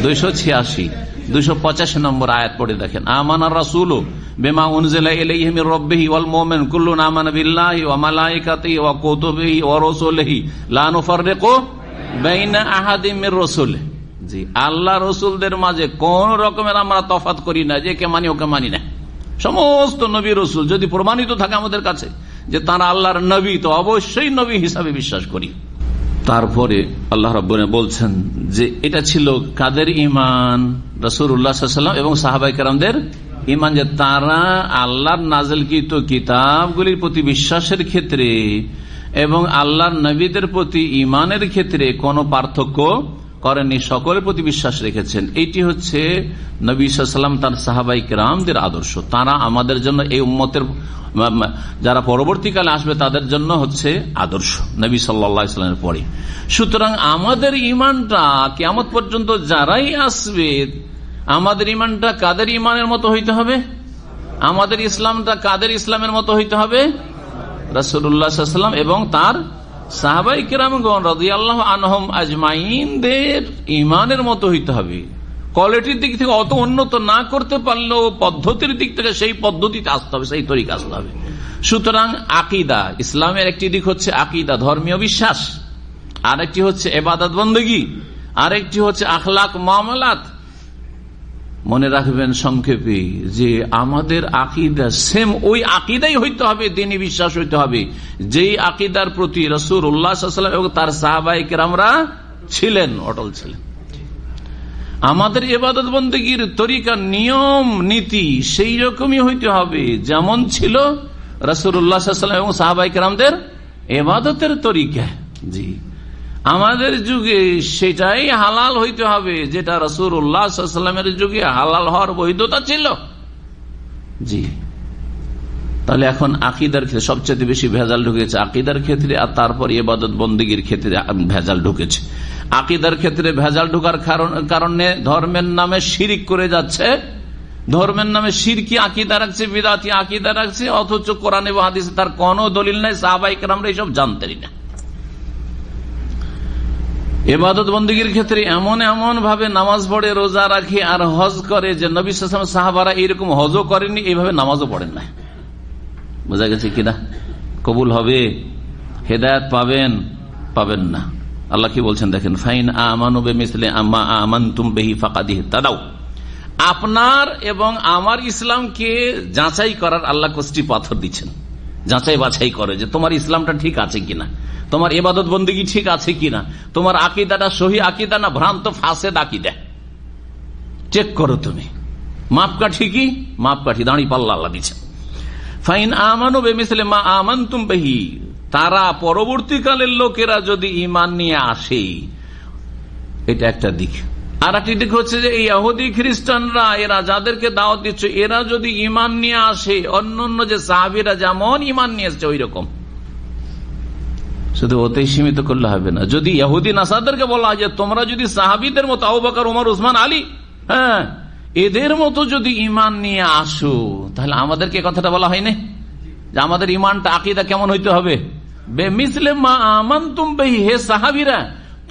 286। 285 নম্বর আয়াত পড়ে দেখেন, আমানার রাসূলু বিমা উনজিলা ইলাইহি মির রাব্বিহি ওয়াল মুমিনুন কুল্লুন আমানা বিল্লাহি ওয়া মালাইকাতিহি ওয়া কুতুবিহি ওয়া রাসূলিহি লা নুফাররিকু বাইনা আহাদিম মির রাসূলিহি। জি, আল্লাহ রসুলদের মাঝে কোন রকমের আমরা তফাৎ করি না, যে কে মানি ওকে মানি না। সমস্ত নবী রসুল যদি প্রমাণিত থাকে আমাদের কাছে যে তারা আল্লাহর নবী, তো অবশ্যই নবী হিসাবে বিশ্বাস করি। তারপরে আল্লাহ রাব্বুল বলছেন যে এটা ছিল কাদের ঈমান? রাসূলুল্লাহ সাল্লাল্লাহু আলাইহি ওয়াসাল্লাম এবং সাহাবায়ে কেরামদের ঈমান, যে তারা আল্লাহর নাযিলকৃত কিতাবগুলির প্রতি বিশ্বাসের ক্ষেত্রে এবং আল্লাহর নবীদের প্রতি ঈমানের ক্ষেত্রে কোনো পার্থক্য করেননি, সকলের প্রতি বিশ্বাস রেখেছেন। এইটি হচ্ছে নবী সাল্লাল্লাহু আলাইহি ওয়াসাল্লাম তার সাহাবায়ে কেরামদের আদর্শ। তারা আমাদের জন্য, এই উম্মতের যারা পরবর্তীকালে আসবে তাদের জন্য হচ্ছে আদর্শ নবী সাল্লাল্লাহু আলাইহি ওয়াসাল্লামের পরে। সুতরাং আমাদের ঈমানটা কিয়ামত পর্যন্ত যারাই আসবে, আমাদের ঈমানটা কাদের ঈমানের মতো হইতে হবে? আমাদের ইসলামটা কাদের ইসলামের মতো হইতে হবে? রাসূলুল্লাহ সাল্লাল্লাহু আলাইহি ওয়াসাল্লাম এবং তার সাহাবায়ে কেরামগণ রাদিয়াল্লাহু আনহুম আজমাইনদের ঈমানের মতো হইতে হবে। কোয়ালিটির দিক থেকে অত উন্নত না করতে পারলেও পদ্ধতির দিক থেকে সেই পদ্ধতিতে আসতে হবে, সেই তরিকা আসতে হবে। সুতরাং আকীদা, ইসলামের একটি দিক হচ্ছে আকীদা, ধর্মীয় বিশ্বাস, আরেকটি হচ্ছে ইবাদত বন্দেগী, আরেকটি হচ্ছে আখলাক মুআমালাত। মনে রাখবেন সংক্ষেপে যে আমাদের আকীদা সেম ওই আকীদাই হইতে হবে, দ্বীনি বিশ্বাস হইতে হবে যেই আকীদার প্রতি রাসূলুল্লাহ সাল্লাল্লাহু আলাইহি ওয়াসাল্লাম এবং তার সাহাবায়ে কেরামরা ছিলেন, অটল ছিলেন। আমাদের ইবাদত বন্দেগীর তরিকা, নিয়ম নীতি সেই রকমই হইতে হবে যেমন ছিল রাসূলুল্লাহ সাল্লাল্লাহু আলাইহি ওয়াসাল্লাম এবং সাহাবায়ে কেরামদের ইবাদতের তরিকা। জি, আমাদের যুগে সেটাই হালাল হইতে হবে যেটা রাসূলুল্লাহ সাল্লাল্লাহু আলাইহি ওয়াসাল্লামের যুগে হালাল হওয়ার বৈধতা ছিল। জি, তাহলে এখন আকীদার ক্ষেত্রে সবচেয়ে বেশি ভেজাল ঢুকেছে, আকীদার ক্ষেত্রে, আর তারপর ইবাদত বন্দেগীর ক্ষেত্রে ভেজাল ঢুকেছে। আকীদার ক্ষেত্রে ভেজাল ঢোকার কারণে ধর্মের নামে শিরক করে যাচ্ছে, ধর্মের নামে শিরকি আকীদা রাখছে, বিদআতি আকীদা রাখছে, অথচ কোরআন এবং হাদিসে তার কোনো দলিল নাই, সাহাবায়ে কেরামরা এসব জানতেনই না। ইবাদত বন্দেগীর ক্ষেত্রে এমন এমন ভাবে নামাজ পড়ে, রোজা রাখে আর হজ করে যে নবী সাল্লাল্লাহু আলাইহি ওয়াসাল্লাম সাহাবারা এরকম হজও করেননি, এইভাবে নামাজও পড়েন না। বোঝা গেছে কিনা? কবুল হবে? হেদায়েত পাবেন? পাবেন না। আল্লাহ কি বলছেন দেখেন, ফাইন আমানু বিমিসলি আম্মা আমানতুম বিহি ফাকাদ ইহতাদাউ। আপনার এবং আমার ইসলামকে যাচাই করার আল্লাহ কষ্টি পাথর দিচ্ছেন, যাচাই বাছাই করে যে তোমার ইসলামটা ঠিক আছে কিনা, তোমার ইবাদত বন্দেগী ঠিক আছে কিনা, তোমার আকীদাটা সহি আকীদা না ভ্রান্ত ফাসেদ আকীদা, চেক করো তুমি। মাপকাঠি কি? মাপকাঠি দাঁড়ি পাল্লা আল্লাহ দিচ্ছেন। ফাইন আমানু বিমিসলি মা আমানতুম বিহি, তারা পরবর্তীকালের লোকেরা যদি ঈমান নিয়ে আসে, এটা একটা দিক। আর একটি দিক হচ্ছে যে এই ইহুদি খ্রিস্টানরা, এরা যাদেরকে দাওয়াত দিচ্ছে, এরা যদি ঈমান নিয়ে আসে অন্যান্য যে সাহাবীরা যেমন ঈমান নিয়ে এসেছে ওই রকম, শুধু ওতেই সীমিত করলে হবে না। যদি ইহুদি নাসারদেরকে বলা হয় যে তোমরা যদি সাহাবীদের মতো আবু বকর, ওমর, উসমান, আলী, হ্যাঁ এদের মতো যদি ঈমান নিয়ে আসো, তাহলে আমাদেরকে কথাটা বলা হয়নি যে আমাদের ঈমানটা আকীদা কেমন হইতে হবে? বেমিসলে মা আমানতুম বিহি, হে সাহাবীরা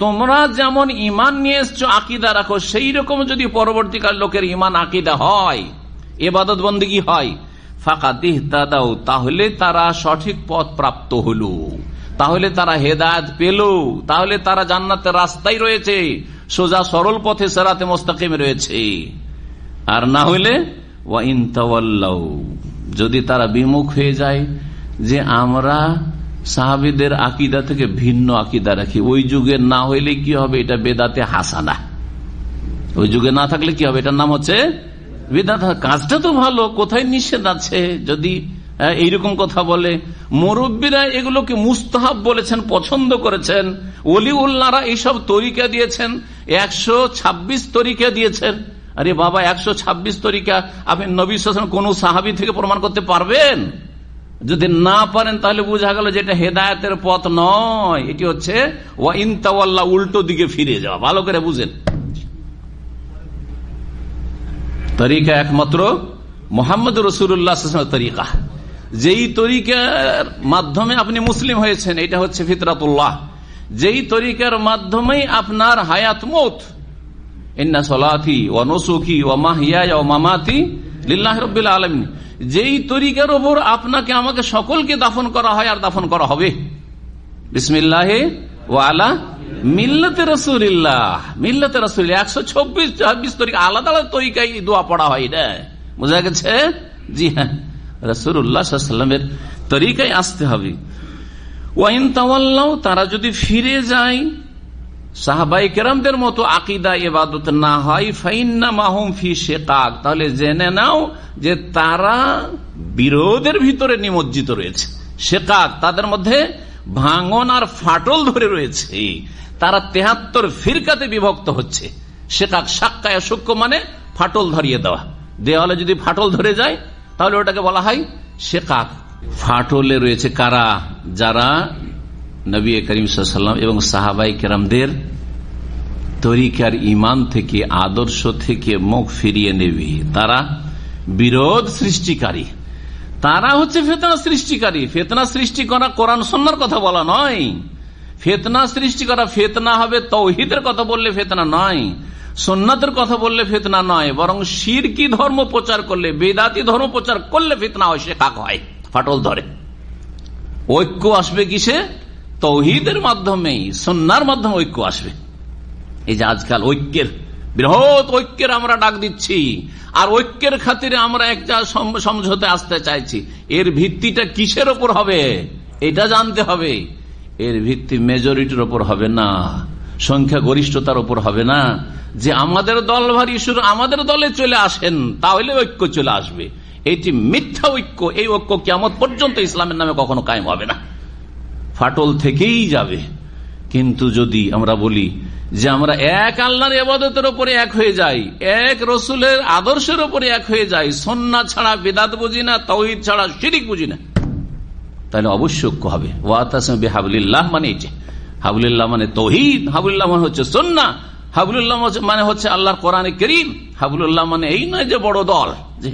তোমরা যেমন ঈমান নিয়ে এসছো আকীদা রাখো, সেই রকম যদি পরবর্তীকাল লোকের ঈমান আকীদা হয়, ইবাদত বন্দেগী হয়, ফাকাদ ইহতাদাউ, তাহলে তারা সঠিক পথ প্রাপ্ত হলো, তাহলে তারা হেদায়েত পেল, তাহলে তারা জান্নাতের রাস্তায় রয়েছে, সোজা সরল পথে সিরাতে মুস্তাকিমে রয়েছে। আর না হইলে ওয়া ইন তাওয়াল্লাউ, যদি তারা বিমুখ হয়ে যায় যে আমরা সাহাবীদের আকীদা থেকে ভিন্ন আকীদা রাখি, ওই যুগে না হইলে কি হবে? এটা বেদাতে হাসানা। ওই যুগে না থাকলে কি হবে? এটার নাম হচ্ছে বিদআত। কাজটা তো ভালো, কোথায় নিষেধ আছে যদি এইরকম কথা বলে? মুরব্বীরা এগুলোকে মুস্তাহাব বলেছেন, পছন্দ করেছেন। ওলিউল্লাহরা এইসব তরিকা দিয়েছেন, 126 তরিকা দিয়েছেন। আরে বাবা, 126 তরিকা আপনি নবী সাল্লাল্লাহু আলাইহি ওয়াসাল্লাম কোন সাহাবী থেকে প্রমাণ করতে পারবেন? যদি না পারেন তাহলে বোঝা গেল যে এটা হেদায়েতের পথ নয়, এটি হচ্ছে ওয়া ইন তাওয়াল্লা, উল্টো দিকে ফিরে যাওয়া। ভালো করে বুঝেন, তরিকা একমাত্র মুহাম্মদ রাসূলুল্লাহ সাল্লাল্লাহু আলাইহি ওয়াসাল্লামের তরিকা। যেই তরিকার মাধ্যমে আপনি মুসলিম হয়েছেন, এটা হচ্ছে ফিতরাতুল্লাহ। যেই তরিকার মাধ্যমেই আপনার হায়াত মৌত, ইন্না সলাতি ওয়া নুসুকি ওয়া মাহইয়ায়া ওয়া মামাতি লিল্লাহি রাব্বিল আলামিন, যেই তরিকার উপর আপনাকে আমাকে সকলকে দাফন করা হয় আর দাফন করা হবে, বিসমিল্লাহি ওয়া আলা মিল্লাতে রাসূলিল্লাহ, মিল্লাতে রাসূলিল্লাহ 126 তরিকা, আলাদা আলাদা তরিকায় দোয়া পড়া হয় না, বোঝা গেছে? জি হ্যাঁ, রাসূলুল্লাহ সাল্লাল্লাহু আলাইহি ওয়াসাল্লামের তরিকায় আসতে হবে। ওয়া ইন তাওয়াল্লাউ, তারা যদি ফিরে যায়, সাহাবায়ে কেরামদের মতো আকীদা ইবাদত না হয়, ফাইন্নামা হুম ফি শিকাক, তাহলে জেনে নাও যে তারা বিরোধের ভিতরে নিমজ্জিত রয়েছে। শিকাক, তাদের মধ্যে ভাঙন আর ফাটল ধরে রয়েছে, তারা 73 ফিরকাতে বিভক্ত হচ্ছে। শিকাক, শাক্কায়া শুক্ক মানে ফাটল ধরিয়ে দেওয়া, দেওয়ালে যদি ফাটল ধরে যায় তাহলে ওটাকে বলা হয় শিকাক। ফাটলে রয়েছে কারা? যারা নবী করিম সাল্লাল্লাহু আলাইহি ওয়াসাল্লাম এবং সাহাবায়ে কেরামদের তরিকার ঈমান থেকে, আদর্শ থেকে মুখ ফিরিয়ে নেবে, তারা বিরোধ সৃষ্টিকারী, তারা হচ্ছে ফিতনা সৃষ্টিকারী। ফিতনা সৃষ্টি করা কোরআন সুন্নাহর কথা বলা নয়, ফিতনা সৃষ্টি করা, ফিতনা হবে তাওহীদের কথা বললে ফিতনা নয়, সুন্নাতের কথা বললে ফিতনা নয়, বরং শিরকি ধর্ম প্রচার করলে, বেদাতি ধর্ম প্রচার করলে ফিতনা হয়, শিকাক হয়, ফাটল ধরে। ঐক্য আসবে কিসে? তাওহীদের মাধ্যমেই, সুন্নাহর মাধ্যমে ঐক্য আসবে। এই যে আজকাল ঐক্যের, বৃহৎ ঐক্যের আমরা ডাক দিচ্ছি, আর ঐক্যের খাতিরে আমরা একটা সমঝোতে আসতে চাইছি, এর ভিত্তিটা কিসের ওপর হবে এটা জানতে হবে। এর ভিত্তি মেজরিটির ওপর হবে না, সংখ্যা গরিষ্ঠতার ওপর হবে না, যে আমাদের দল ভারী, শুরু আমাদের দলে চলে আসেন তাহলে ঐক্য চলে আসবে। এটি মিথ্যা ঐক্য, এই ঐক্য কিয়ামত পর্যন্ত ইসলামের নামে কখনো কায়েম হবে না, ফাটল থেকেই যাবে। কিন্তু যদি আমরা বলি যে আমরা এক আল্লাহর ইবাদতের উপরে এক হয়ে যাই, এক রসুলের আদর্শের উপরে এক হয়ে যাই, সুন্নাহ ছাড়া বিদআত বুঝি না, তাওহীদ ছাড়া শিরক বুঝি না, তাহলে অবশ্যই ঐক্য হবে। ওয়াতাসিমু বিহাবলিল্লাহ মানে এটি, হাবলুল্লাহ মানে তাওহীদ, হাবলুল্লাহ মানে হচ্ছে সুন্নাহ, হাবলুল্লাহ মানে হচ্ছে আল্লাহর কোরআনে কারীম। হাবলুল্লাহ মানে এই নয় যে বড় দল, যে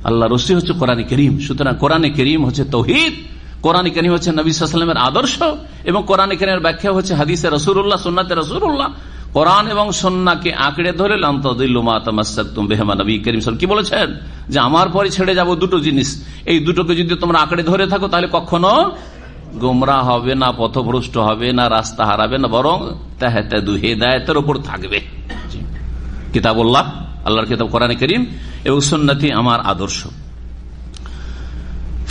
আল্লাহ রসুল হচ্ছে কোরআনে কারীম। সুতরাং কোরআনে কারীম হচ্ছে তাওহীদ, কোরআনে কারীম হচ্ছে নবী সাল্লাল্লাহু আলাইহি ওয়াসাল্লামের আদর্শ, এবং কোরআনে কারীমের ব্যাখ্যা হচ্ছে হাদিসে রাসূলুল্লাহ, সুন্নাতে রাসূলুল্লাহ। কোরআন এবং সুন্নাহকে আঁকড়ে ধরে লান তাদিল্লু মা তামাসসাকতুম বিহিমা, নবী করিম সাল্লাল্লাহু আলাইহি ওয়াসাল্লাম কি বলেছেন? যে আমার পরে ছেড়ে যাব দুটো জিনিস, এই দুটোকে যদি তোমরা আঁকড়ে ধরে থাকো তাহলে কখনো গোমরাহ হবে না, পথভ্রষ্ট হবে না, রাস্তা হারাবে না, বরং তাহতাদু, হিদায়াতের উপর থাকবে। কিতাবুল্লাহ, আল্লাহর কিতাব কোরআনে কারীম, এবং সুন্নতি আমার আদর্শ।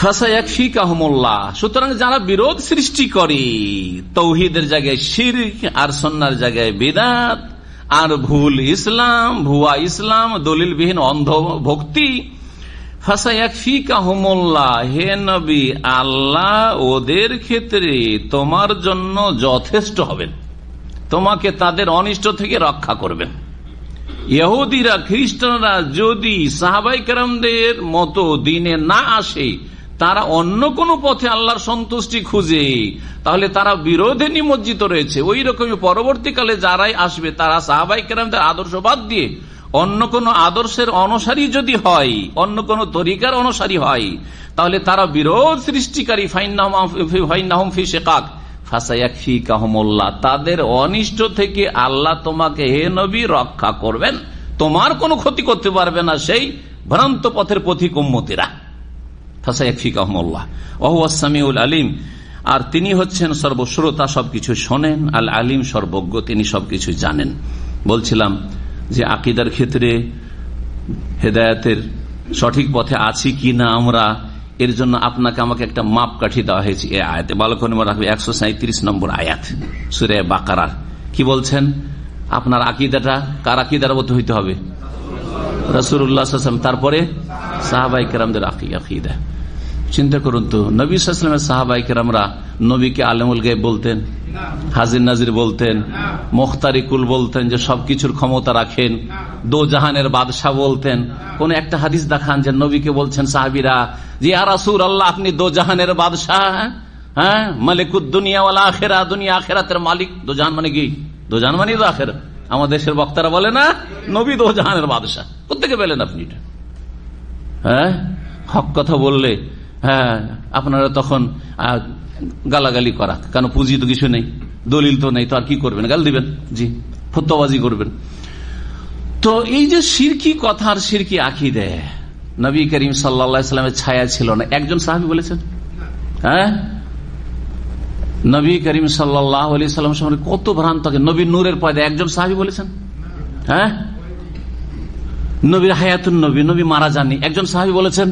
ফাসায়াকফিকাহুমুল্লাহ, সুতরাং যারা বিরোধ সৃষ্টি করে, তাওহীদের জায়গায় শিরক আর সুন্নাহর জায়গায় বিদআত আর ভুল ইসলাম, ভুয়া ইসলাম, দলিলবিহীন অন্ধ ভক্তি, ফাসায়াকফিকাহুমুল্লাহ, হে নবী, আল্লাহ ওদের ক্ষেত্রে তোমার জন্য যথেষ্ট হবেন, তোমাকে তাদের অনিষ্ট থেকে রক্ষা করবেন। ইহুদিরা, খ্রিস্টানরা যদি সাহাবায়ে কেরামদের মতো দিনে না আসে, তারা অন্য কোন পথে আল্লাহর সন্তুষ্টি খুঁজে, তাহলে তারা বিরোধে নিমজ্জিত রয়েছে। ওই রকমই পরবর্তীকালে যারাই আসবে তারা সাহাবায়ে কেরামদের আদর্শ বাদ দিয়ে অন্য কোন আদর্শের অনুসারী যদি হয়, অন্য কোন তরিকার অনুসারী হয়, তাহলে তারা বিরোধ সৃষ্টিকারী, ফাইন্নাহুম ফি শিকাক ফাসায়াকফিকাহুমুল্লাহ, তাদের অনিষ্ট থেকে আল্লাহ তোমাকে হে নবী রক্ষা করবেন, তোমার কোনো ক্ষতি করতে পারবে না সেই ভ্রান্ত পথের পথিক উম্মতিরা। ফাসায়াকফিকাহুমুল্লাহ ওয়া হুয়াস সামিউল আলিম, আর তিনি হচ্ছেন সর্বশ্রোতা, সবকিছু শোনেন, আল আলিম সর্বজ্ঞ, তিনি সবকিছু জানেন। বলছিলাম যে আকীদার ক্ষেত্রে হেদায়েতের সঠিক পথে আছি কিনা আমরা, এর জন্য আপনাকে আমাকে একটা মাপকাঠি দেওয়া হয়েছে এই আয়াতে। ভালো করে মনে রাখবে, 137 নম্বর আয়াত সূরা বাকারার। কি বলছেন? আপনার আকীদাটা কার আকীদার মতো হইতে হবে? রাসূলুল্লাহ সাল্লাল্লাহু আলাইহি ওয়াসাল্লাম, তারপরে সাহাবায়ে কেরামদের আকীদা। চিন্তা করুন তো, নবী সাল্লাল্লাহু আলাইহি ওয়াসাল্লামের সাহাবায়ে কেরামরা নবীকে আলেমুল গায়ব বলতেন, হাজির নাজির বলতেন, মুখতারিকুল বলতেন, যে সবকিছুর ক্ষমতা রাখেন, দো জাহানের বাদশাহ বলতেন। কোন একটা হাদিস দেখান যে নবীকে বলছেন সাহাবীরা যে ইয়া রাসূলুল্লাহ, আপনি দো জাহানের বাদশাহ, হ্যাঁ, মালিকুদ দুনিয়া ওয়াল আখিরা, দুনিয়া আখিরাতের মালিক। দো জাহান মানে কি? দো জাহান মানে তো আখিরাত। আমাদের দেশের বক্তারা বলে না নবী দো জাহানের বাদশাহ। কোত্থেকে পেলেন আপনি এটা? হ্যাঁ, হক কথা বললে হ্যাঁ আপনারা তখন গালাগালি করা, কেন পুঁজি তো কিছু নেই, দলিল তো নেই, তো আর কি করবেন? গাল দিবেন, জি, ফতোয়াবাজি করবেন। তো এই যে শিরকি কথা আর শিরকি আকীদা, নবী করিম সাল্লাল্লাহু আলাইহি ওয়াসাল্লামের ছায়া ছিল না, একজন সাহাবী বলেছেন? হ্যাঁ, নবী করিম সাল্লাল্লাহু আলাইহি ওয়াসাল্লাম সম্পর্কে কত ভ্রান্ত, নবীর নূরের পয়দা, একজন সাহাবী বলেছেন? হ্যাঁ, নবীর হায়াতুন নবী, নবী মারা যাননি, একজন সাহাবী বলেছেন?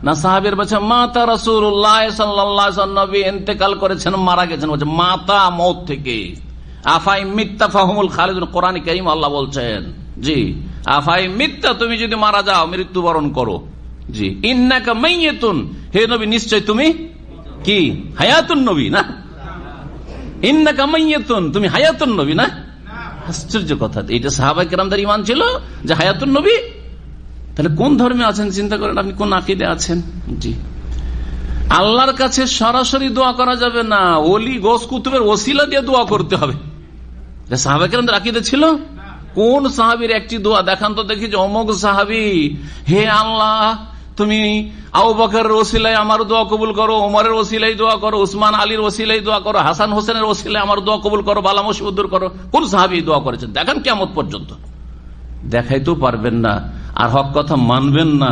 না, সাহাবীর বলছে মাতা রাসূলুল্লাহ সাল্লাল্লাহু আলাইহি ওয়াসাল্লাম, নবী ইন্তেকাল করেছেন, মারা গেছেন, বলছে মাতা, মওত থেকে। আফাই মিত্তা ফাহুমুল খালিদুন, কোরআন কারীম আল্লাহ বলছেন, জি আফাই মিত্তা, তুমি যদি মারা যাও, মৃত্যুবরণ করো, জি ইন্নাকা মাইয়াতুন, হে নবী নিশ্চয় তুমি কি হায়াতুন নবী না, ইন্নাকা মাইয়াতুন, তুমি হায়াতুন নবী না। আশ্চর্য কথা, এটা সাহাবায়ে কেরামদের ঈমান ছিল যে হায়াতুন নবী। তাহলে কোন ধর্মে আছেন চিন্তা করেন আপনি, কোন আকীদে আছেন? জি, আল্লাহর কাছে সরাসরি দোয়া করা যাবে না, ওলি গোস কুতুবের ওসিলা দিয়ে দোয়া করতে হবে। সাহাবায়ে কেরামদের আকীদা ছিল। কোন সাহাবীর একটি দোয়া দেখান তো দেখি, যে অমুক সাহাবী, হে আল্লাহ তুমি আবু বকরের ওসিলায় আমার দোয়া কবুল করো, ওমরের ওসিলায় দোয়া করো, উসমান আলীর ওসিলায় দোয়া করো, হাসান হোসেনের ওসিলায় আমার দোয়া কবুল করো, বালা মুসিবত দূর করো। কোন সাহাবী দোয়া করেছেন দেখান কিয়ামত পর্যন্ত। দেখাইতেও পারবেন না, আর হক কথা মানবেন না,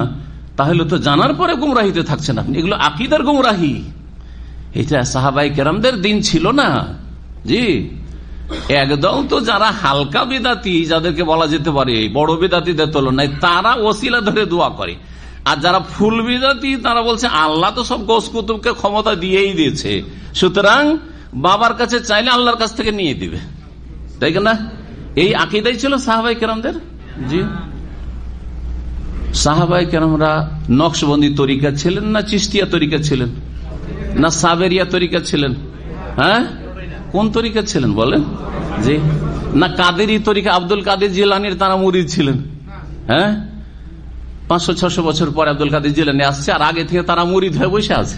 তাহলে তো জানার পরে গুমরাহিতে থাকছেন আপনি। এগুলো আকীদার গুমরাহি, এটা সাহাবায়ে কেরামদের দিন ছিল না। জি, একদল তো যারা হালকা বিদাতি, যাদেরকে বলা যেতে পারে বড় বিদাতিদের তুলনায়, তারা ওসিলা ধরে দোয়া করে। আর যারা ফুল বিদাতি, তারা বলছে আল্লাহ তো সব গোস কুতুবকে ক্ষমতা দিয়েই দিয়েছে, সুতরাং বাবার কাছে চাইলে আল্লাহর কাছ থেকে নিয়ে দিবে, তাই না? এই আকীদাই ছিল সাহাবায়ে কেরামদের। জি, সাহাবায়ে কেরামরা নকশবন্দি তরিকা ছিলেন না চিশতিয়া তরিকা ছিলেন, না সাবেরিয়া তরিকা ছিলেন? হ্যাঁ, কোন তরিকা ছিলেন বলেন? জি, না কাদেরি তরিকা, আব্দুল কাদের জিলানীর তারা মুরিদ ছিলেন? হ্যাঁ, 500-600 বছর পরে আব্দুল কাদের জিলানী আসছে, আর আগে থেকে তারা মুরিদ হয়ে বসে আছে।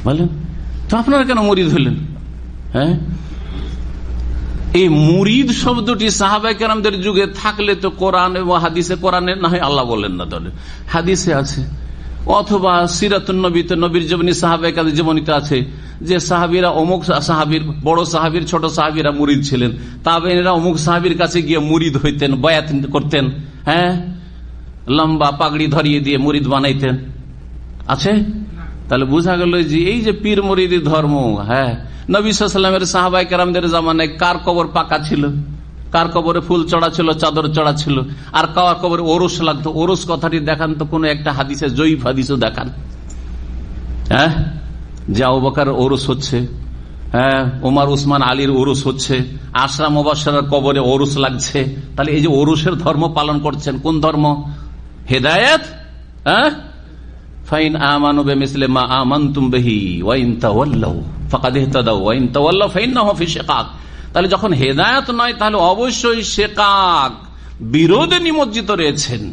বলেন তো আপনারা কেন মুরিদ হলেন? হ্যাঁ, এই মুরিদ শব্দটি সাহাবায়ে কেরামদের যুগে থাকলে তো কোরআন এবং হাদিসে, কোরআনে না হয় আল্লাহ বললেন না, তাহলে হাদিসে আছে, অথবা সিরাতুন নবীতে, নবীর জীবনী, সাহাবায়ে কেরামদের জীবনীতে আছে যে সাহাবীরা অমুক সাহাবীর, বড় সাহাবীর ছোট সাহাবীরা মুরিদ ছিলেন, তাবেঈনরা অমুক সাহাবীর কাছে গিয়ে মুরিদ হইতেন, বায়াত করতেন। হ্যাঁ, লম্বা পাগড়ি ধরিয়ে দিয়ে মুরিদ বানাইতেন, আছে। তাহলে বোঝা গেল যে এই যে পীর মুরিদি ধর্ম, হ্যাঁ, নবী সাল্লাল্লাহু আলাইহি ওয়াসাল্লামের সাহাবায়ে কেরামদের জামানায় কার কবর পাকা ছিল, কার কবরে ফুল চড়া ছিল, চাদর চড়া ছিল, আর কার কবরে ওরস লাগতো। ওরস কথাটি দেখান তো কোন একটা হাদিসে, জয়ীফ হাদিসও দেখান। হ্যাঁ, যে আবু বকর ওরস হচ্ছে, হ্যাঁ, ওমর উসমান আলীর ওরস হচ্ছে, আশরা মুবাশশারার কবরে ওরস লাগছে। তাহলে এই যে ওরসের ধর্ম পালন করছেন, কোন ধর্ম? হেদায়েত। হ্যাঁ, ফাইন আমানু বিমিসলি মা আমানতুম বিহি ওয়া ইন তাওয়াল্লাউ ফাকাদ ইহতাদাউ ওয়া ইন তাওয়াল্লাউ ফাইন্নাহু ফি শিকাক। তাহলে যখন হেদায়েত নয়, তাহলে অবশ্যই শিকাক, বিরোধে নিমজ্জিত রয়েছেন।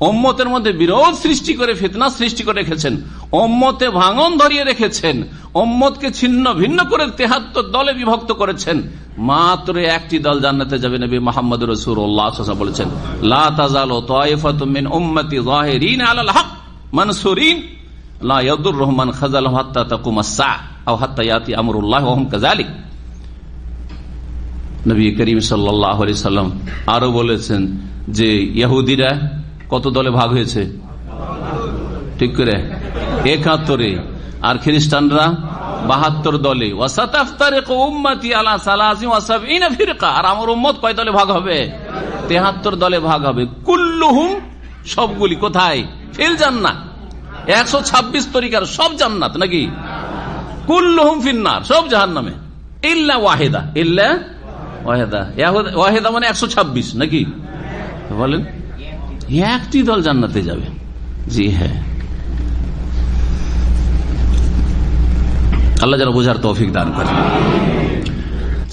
উম্মতের মধ্যে বিরোধ সৃষ্টি করে, ফিতনা সৃষ্টি করে রেখেছেন, উম্মতে ভাঙন ধরিয়ে রেখেছেন, উম্মতকে ছিন্ন ভিন্ন করে 73 দলে বিভক্ত করেছেন। মাত্র একটি দল জান্নাতে যাবে। নবী মুহাম্মদ রাসূলুল্লাহ সাল্লাল্লাহু আলাইহি ওয়াসাল্লাম বলেছেন, লা তাযালু তায়ফাতুম মিন উম্মতি যাহিরিন আলাল হক মানসুরিন লা ইয়াদুররুহুম মান খাযালাহু হাত্তা তাকুমাস সাআহ আও হাত্তা ইয়াতি আমরুল্লাহ ওয়া হুম কাযালিক। নবী করিম সাল্লাল্লাহু আলাইহি ওয়াসাল্লাম আরো বলেছেন যে ইহুদিরা কত দলে ভাগ হয়েছে? ঠিক করে 71, আর খ্রিস্টানরা 72 দলে। ওয়াসাতাফতারিকু উম্মতি আলা 73 ফিরকা। আর আমার উম্মত কয় দলে ভাগ হবে? 73 দলে ভাগ হবে। কুল্লুহুম, সবগুলি কোথায়? ফিল জান্নাত। 126 তরিকার সব জান্নাত নাকি? কুল্লুহুম ফিন্নার, সব জাহান্নামে, ইল্লা ওয়াহিদা। ইল্লা ওয়াহিদা, ওয়াহিদা মানে 126 নাকি? বলেন একটি দল জান্নাতে যাবে। জি হ্যাঁ, আল্লাহ যারা বোঝার তৌফিক দান করেন।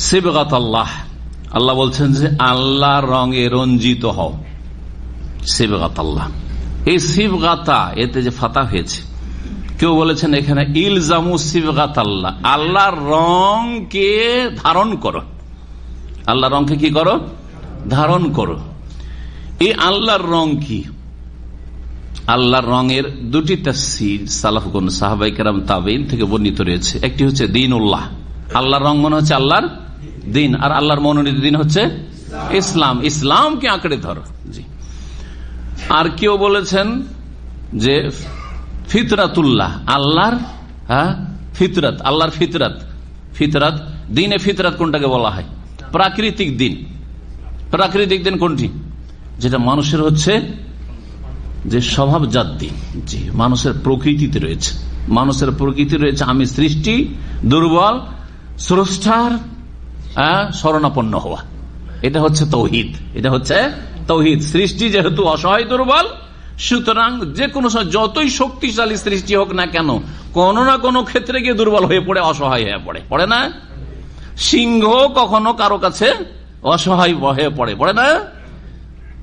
সিবগাত আল্লাহ, আল্লাহ বলছেন যে আল্লাহ রঙে রঞ্জিত হও। সিবগাত আল্লাহ, এই সিবগাতা, এতে যে ফাতা হয়েছে, কেউ বলেছেন এখানে ইলজামু সিবগাত আল্লাহ, আল্লাহর রংকে ধারণ করো। আল্লাহর রংকে কি করো? ধারণ করো। এই আল্লাহর রং কি? আল্লাহর রঙের দুটি তাফসীর সালাফগণ, সাহাবায়ে কেরাম, তাবেঈন থেকে বর্ণিত রয়েছে। একটি হচ্ছে দ্বীনুল্লাহ, আল্লাহর রং মনে হচ্ছে আল্লাহর দিন, আর আল্লাহর মনোনীত দিন হচ্ছে ইসলাম, ইসলামকে আঁকড়ে ধরো। জি। আর কেউ বলেছেন যে ফিতরাতুল্লাহ, আল্লাহর ফিতরাত, আল্লাহর ফিতরাত। ফিতরাত, দিনে ফিতরাত কোনটাকে বলা হয়? প্রাকৃতিক দিন। প্রাকৃতিক দিন কোনটি? যেটা মানুষের হচ্ছে যে স্বভাবজাত দিন। জি, মানুষের প্রকৃতিতে রয়েছে, মানুষের প্রকৃতি রয়েছে আমি সৃষ্টি, দুর্বল, স্রষ্টার শরণাপন্ন হওয়া। এটা হচ্ছে তৌহিদ, এটা হচ্ছে তৌহিদ। সৃষ্টি যেহেতু অসহায় দুর্বল, সুতরাং যে কোনো যতই শক্তিশালী সৃষ্টি হোক না কেন, কোনো না কোনো ক্ষেত্রে গিয়ে দুর্বল হয়ে পড়ে, অসহায় হয়ে পড়ে, পড়ে না? সিংহ কখনো কারো কাছে অসহায় হয়ে পড়ে, পড়ে না?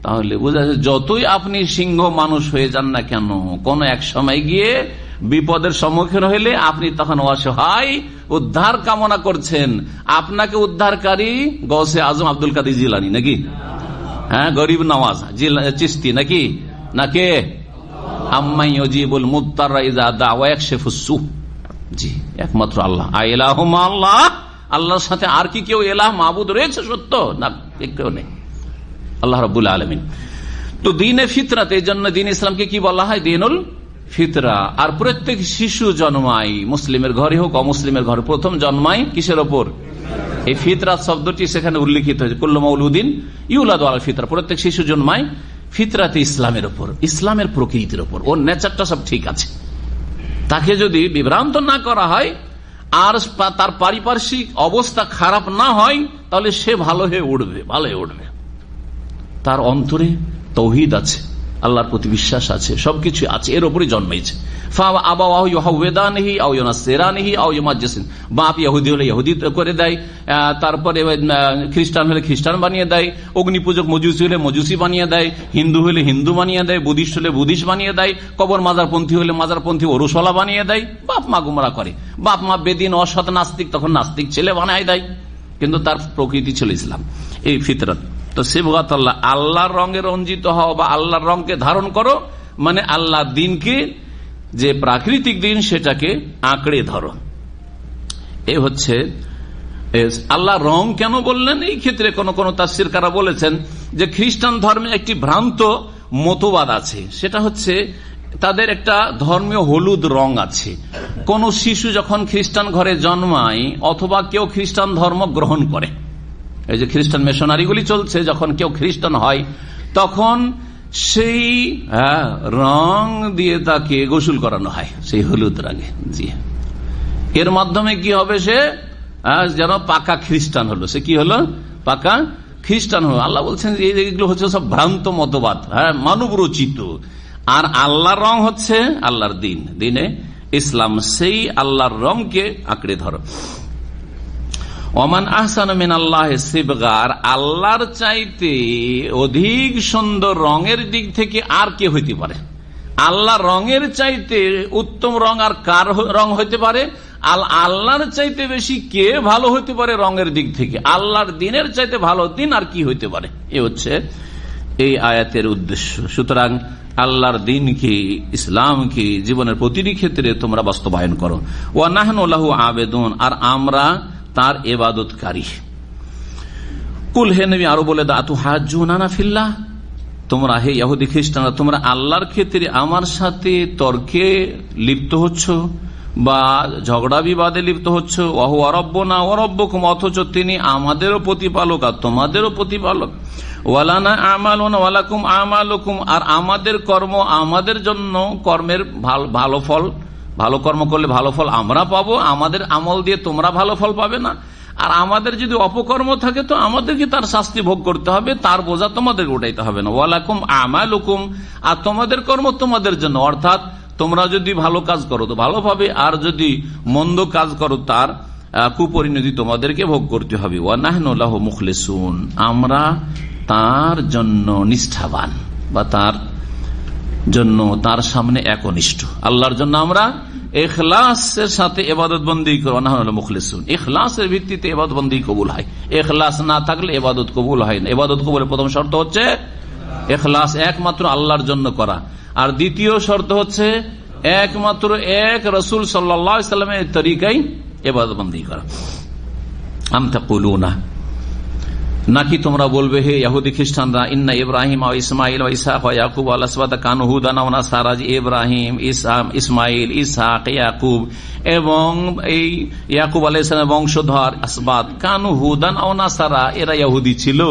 তাহলে বোঝা যায় যতই আপনি সিংহ মানুষ হয়ে যান না কেন, কোন এক সময় গিয়ে বিপদের সম্মুখীন হইলে আপনি তখন অসহায়, উদ্ধার কামনা করছেন। আপনাকে উদ্ধারকারী গৌসে আজম আব্দুল কাদের জিলানী নাকি? হ্যাঁ, গরিব নওয়াজ চিশতি নাকি? নাকে আম্মাই ইউজিবুল মুত্তারা ইযা দা ওয়া ইয়াকশিফুস সু। জি, একমাত্র আল্লাহ। আইলাহুমা আল্লাহ, আল্লাহর সাথে আর কি কেউ এলাহ মাবুদ রয়েছে সত্য? না, কেউ নেই, আল্লাহ রাব্বুল আলামিন। তো দ্বীনে ফিতরাত, এই জন্য দ্বীন ইসলামকে কি বলা হয়? দ্বীনুল ফিতরা। আর প্রত্যেক শিশু জন্মায়, মুসলিমের ঘরে হোক অমুসলিমের ঘরে, প্রথম জন্মায় কিসের ওপর? এই ফিতরাত শব্দটি সেখানে উল্লেখিত হয়েছে, কুল্লু মাউলুদিন ইউলাদু আলাল ফিতরা। প্রত্যেক শিশু জন্মায় ফিতরাতে, ইসলামের ওপর, ইসলামের প্রকৃতির ওপর। ওর নেচারটা সব ঠিক আছে। তাকে যদি বিভ্রান্ত না করা হয় আর তার পারিপার্শ্বিক অবস্থা খারাপ না হয়, তাহলে সে ভালো হয়ে উঠবে, ভালো হয়ে উঠবে। তার অন্তরে তৌহিদ আছে, আল্লাহর প্রতি বিশ্বাস আছে, সবকিছু আছে, এর উপরই জন্মেছে। বাপ ইহুদি হলে ইহুদি করে দেয়, তারপরে খ্রিস্টান হলে খ্রিস্টান বানিয়ে দেয়, অগ্নি পূজক মজুসি হলে মজুসি বানিয়ে দেয়, হিন্দু হলে হিন্দু বানিয়ে দেয়, বুদ্ধিস্ট হলে বুদ্ধিস্ট বানিয়ে দেয়, কবর মাজারপন্থী হলে মাজারপন্থী ওরসলা বানিয়ে দেয়। বাপ মা গুমরা করে, বাপ মা বেদিন অসৎ নাস্তিক, তখন নাস্তিক ছেলে বানায় দেয়, কিন্তু তার প্রকৃতি ছিল ইসলাম, এই ফিতরাত। তো সিবগাত আল্লাহ, আল্লাহর রঙে রঞ্জিত হও বা আল্লাহর রঙকে ধারণ করো, মানে আল্লাহর দিনকে, যে প্রাকৃতিক দিন, সেটাকে আঁকড়ে ধরো। এই হচ্ছে আল্লাহ। রং কেন বললেন? এই ক্ষেত্রে কোন কোন তাফসীরকাররা বলেছেন যে খ্রিস্টান ধর্মে একটি ভ্রান্ত মতবাদ আছে, সেটা হচ্ছে তাদের একটা ধর্মীয় হলুদ রং আছে। কোন শিশু যখন খ্রিস্টান ঘরে জন্মায় অথবা কেউ খ্রিস্টান ধর্ম গ্রহণ করে, এই যে খ্রিস্টান মিশনারিগুলি চলছে, যখন কেউ খ্রিস্টান হয় তখন সেই রং দিয়ে তাকে গোসল করানো হয়, সেই হলুদ রঙে। জি, এর মাধ্যমে কি হবে? সে যেন পাকা খ্রিস্টান হলো। সে কি হলো? পাকা খ্রিস্টান হলো। আল্লাহ বলছেন যে এইগুলো হচ্ছে সব ভ্রান্ত মতবাদ, মানব রচিত। আর আল্লাহর রং হচ্ছে আল্লাহর দিন, দিনে ইসলাম। সেই আল্লাহর রংকে আঁকড়ে ধরো। ওমান আহসানু মিনাল্লাহি সিবগা, আর আল্লাহর চাইতে অধিক সুন্দর রঙের দিক থেকে আর কে হইতে পারে? আল্লাহ রঙের চাইতে উত্তম রং আর কার রং হইতে পারে? আল্লাহর চাইতে বেশি কে ভালো হইতে পারে রঙের দিক থেকে? আল্লাহর দিনের চাইতে ভালো দিন আর কি হইতে পারে? এ হচ্ছে এই আয়াতের উদ্দেশ্য। সুতরাং আল্লাহর দিনকে, ইসলামকে জীবনের প্রতিটি ক্ষেত্রে তোমরা বাস্তবায়ন করো। ওয়া নাহনু লাহু আবেদুন, আর আমরা তার ইবাদতকারী। কুল, হে নবী আরো বলে দাও, আতুহাজ্জুনানা ফিল্লাহ, তোমরা হে ইহুদি খ্রিস্টানরা তোমরা আল্লাহর ক্ষেত্রে আমার সাথে তর্কে লিপ্ত হচ্ছ বা ঝগড়া বিবাদে লিপ্ত হচ্ছ। ওয়াহু রব্বুনা ওয়া রব্বুকুম, অথচ তিনি আমাদেরও প্রতিপালক আর তোমাদেরও প্রতিপালক। ওয়ালানা আমালুনা ওয়ালাকুম আমালুকুম, আর আমাদের কর্ম আমাদের জন্য, কর্মের ভালো ফল, ভালো কর্ম করলে ভালো ফল আমরা পাবো, আমাদের আমল দিয়ে তোমরা ভালো ফল পাবে না। আর আমাদের যদি অপকর্ম থাকে তো আমাদেরকে তার শাস্তি ভোগ করতে হবে, তার বোঝা তোমাদের উঠাইতে হবে না। ওয়ালাকুম আমালুকুম, আর তোমাদের কর্ম তোমাদের জন্য, অর্থাৎ তোমরা যদি ভালো কাজ করো তো ভালো পাবে, আর যদি মন্দ কাজ করো তার কুপরিণতি তোমাদেরকে ভোগ করতে হবে। ওয়া নাহনু লাহু মুখলিসুন, আমরা তার জন্য নিষ্ঠাবান বা তার জন্য, তার সামনে একনিষ্ঠ। আল্লাহর জন্য আমরা ইখলাসের সাথে ইবাদত বন্দি করব। না হলে মুখলিসুন, ইখলাসের ভিত্তিতে ইবাদত বন্দি কবুল হয়। ইখলাস না থাকলে ইবাদত কবুল হয় না। ইবাদত কবুলের প্রথম শর্ত হচ্ছে ইখলাস, একমাত্র আল্লাহর জন্য করা। আর দ্বিতীয় শর্ত হচ্ছে একমাত্র এক রাসূল সাল্লাল্লাহু আলাইহি সাল্লামের তরিকায় ইবাদত বন্দি করা। আম তাকুলুনা, নাকি তোমরা বলবে হে ইহুদি খ্রিস্টানরা, ইন্না ইব্রাহিম ও ইসমাইল ও ইসহাক ও ইয়াকুব আল আসবাত কানু হুদান ওয়া নাসারা, ইব্রাহিম, ইসমাইল, ইসহাক, ইয়াকুব এবং এই ইয়াকুব আলাইহিস সালামের বংশধর আসবাত কানু হুদান ও নাসারা, এরা ইহুদি ছিল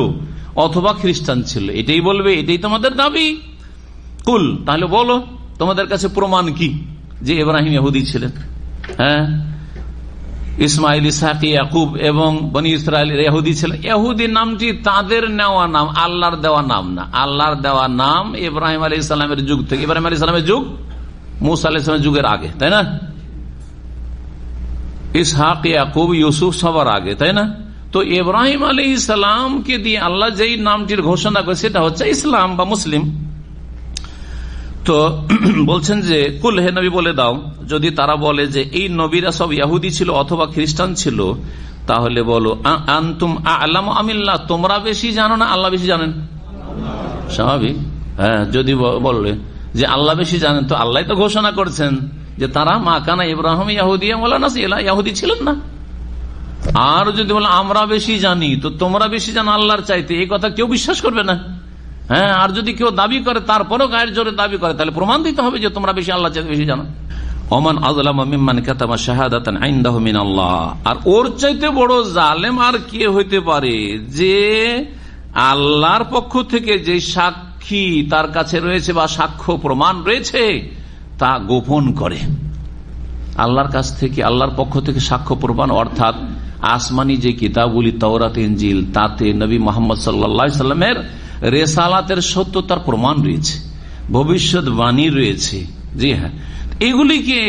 অথবা খ্রিস্টান ছিল। এটাই বলবে, এটাই তোমাদের দাবি। কুল, তাহলে বলো তোমাদের কাছে প্রমাণ কি যে ইব্রাহিম ইহুদি ছিলেন, হ্যাঁ, ইসমাইল, ইসহাক, ইয়াকুব এবং বনি ইসরাইল ইহুদি ছিলেন। ইহুদি নামটি তাদের নেওয়া নাম, আল্লাহর দেওয়া নাম না। আল্লাহর দেওয়া নাম ইব্রাহিম আলাইহিস সালামের যুগ থেকে, ইব্রাহিম আলাইহিস সালামের যুগ মুসা আলাইহিস সালামের যুগের আগে, তাই না? ইসহাক, ইয়াকুব, ইউসুফ সবার আগে, তাই না? তো ইব্রাহিম আলাইহিস সালামকে দিয়ে আল্লাহ যেই নামটির ঘোষণা করে সেটা হচ্ছে ইসলাম বা মুসলিম। তো বলছেন যে কুল, হে নবী বলে দাও, যদি তারা বলে যে এই নবীরা সব ইহুদি ছিল অথবা খ্রিস্টান ছিল, তাহলে বলো আনতুম আ'লামু আমিল্লাহ, তোমরা বেশি জানো না আল্লাহ বেশি জানেন? স্বাভাবিক, হ্যাঁ। যদি বললে যে আল্লাহ বেশি জানেন, তো আল্লাহ তো ঘোষণা করছেন যে তারা মা কানা ইব্রাহিম ইয়াহুদিয়া ওয়ালা নাসিরা, ইহুদি ছিলেন না। আর যদি বলে আমরা বেশি জানি, তো তোমরা বেশি জানো আল্লাহর চাইতে, এই কথা কেউ বিশ্বাস করবে না। হ্যাঁ, আর যদি কেউ দাবি করে তারপরেও গায়ের জোরে দাবি করে, তাহলে প্রমাণ দিতে হবে যে তোমরা বেশি আল্লাহ চাইতে বেশি জানো। ওমান আযলামু মিম্মান কাতামা শাহাদাতান ইনদাহু মিনাল্লাহ, আর ওর চাইতে বড় জালেম আর কে হইতে পারে যে আল্লাহর পক্ষ থেকে যে সাক্ষী তার কাছে রয়েছে বা সাক্ষ্য প্রমাণ রয়েছে তা গোপন করে। আল্লাহর কাছ থেকে, আল্লাহর পক্ষ থেকে সাক্ষ্য প্রমাণ, অর্থাৎ আসমানি যে কিতাবগুলি তাওরাত, ইনজিল, তাতে নবী মুহাম্মদ সাল্লাল্লাহু আলাইহি সাল্লামের রেসালাতের সত্যতার প্রমাণ রয়েছে, ভবিষ্যৎবাণী রয়েছে। জি হ্যাঁ, এগুলিকে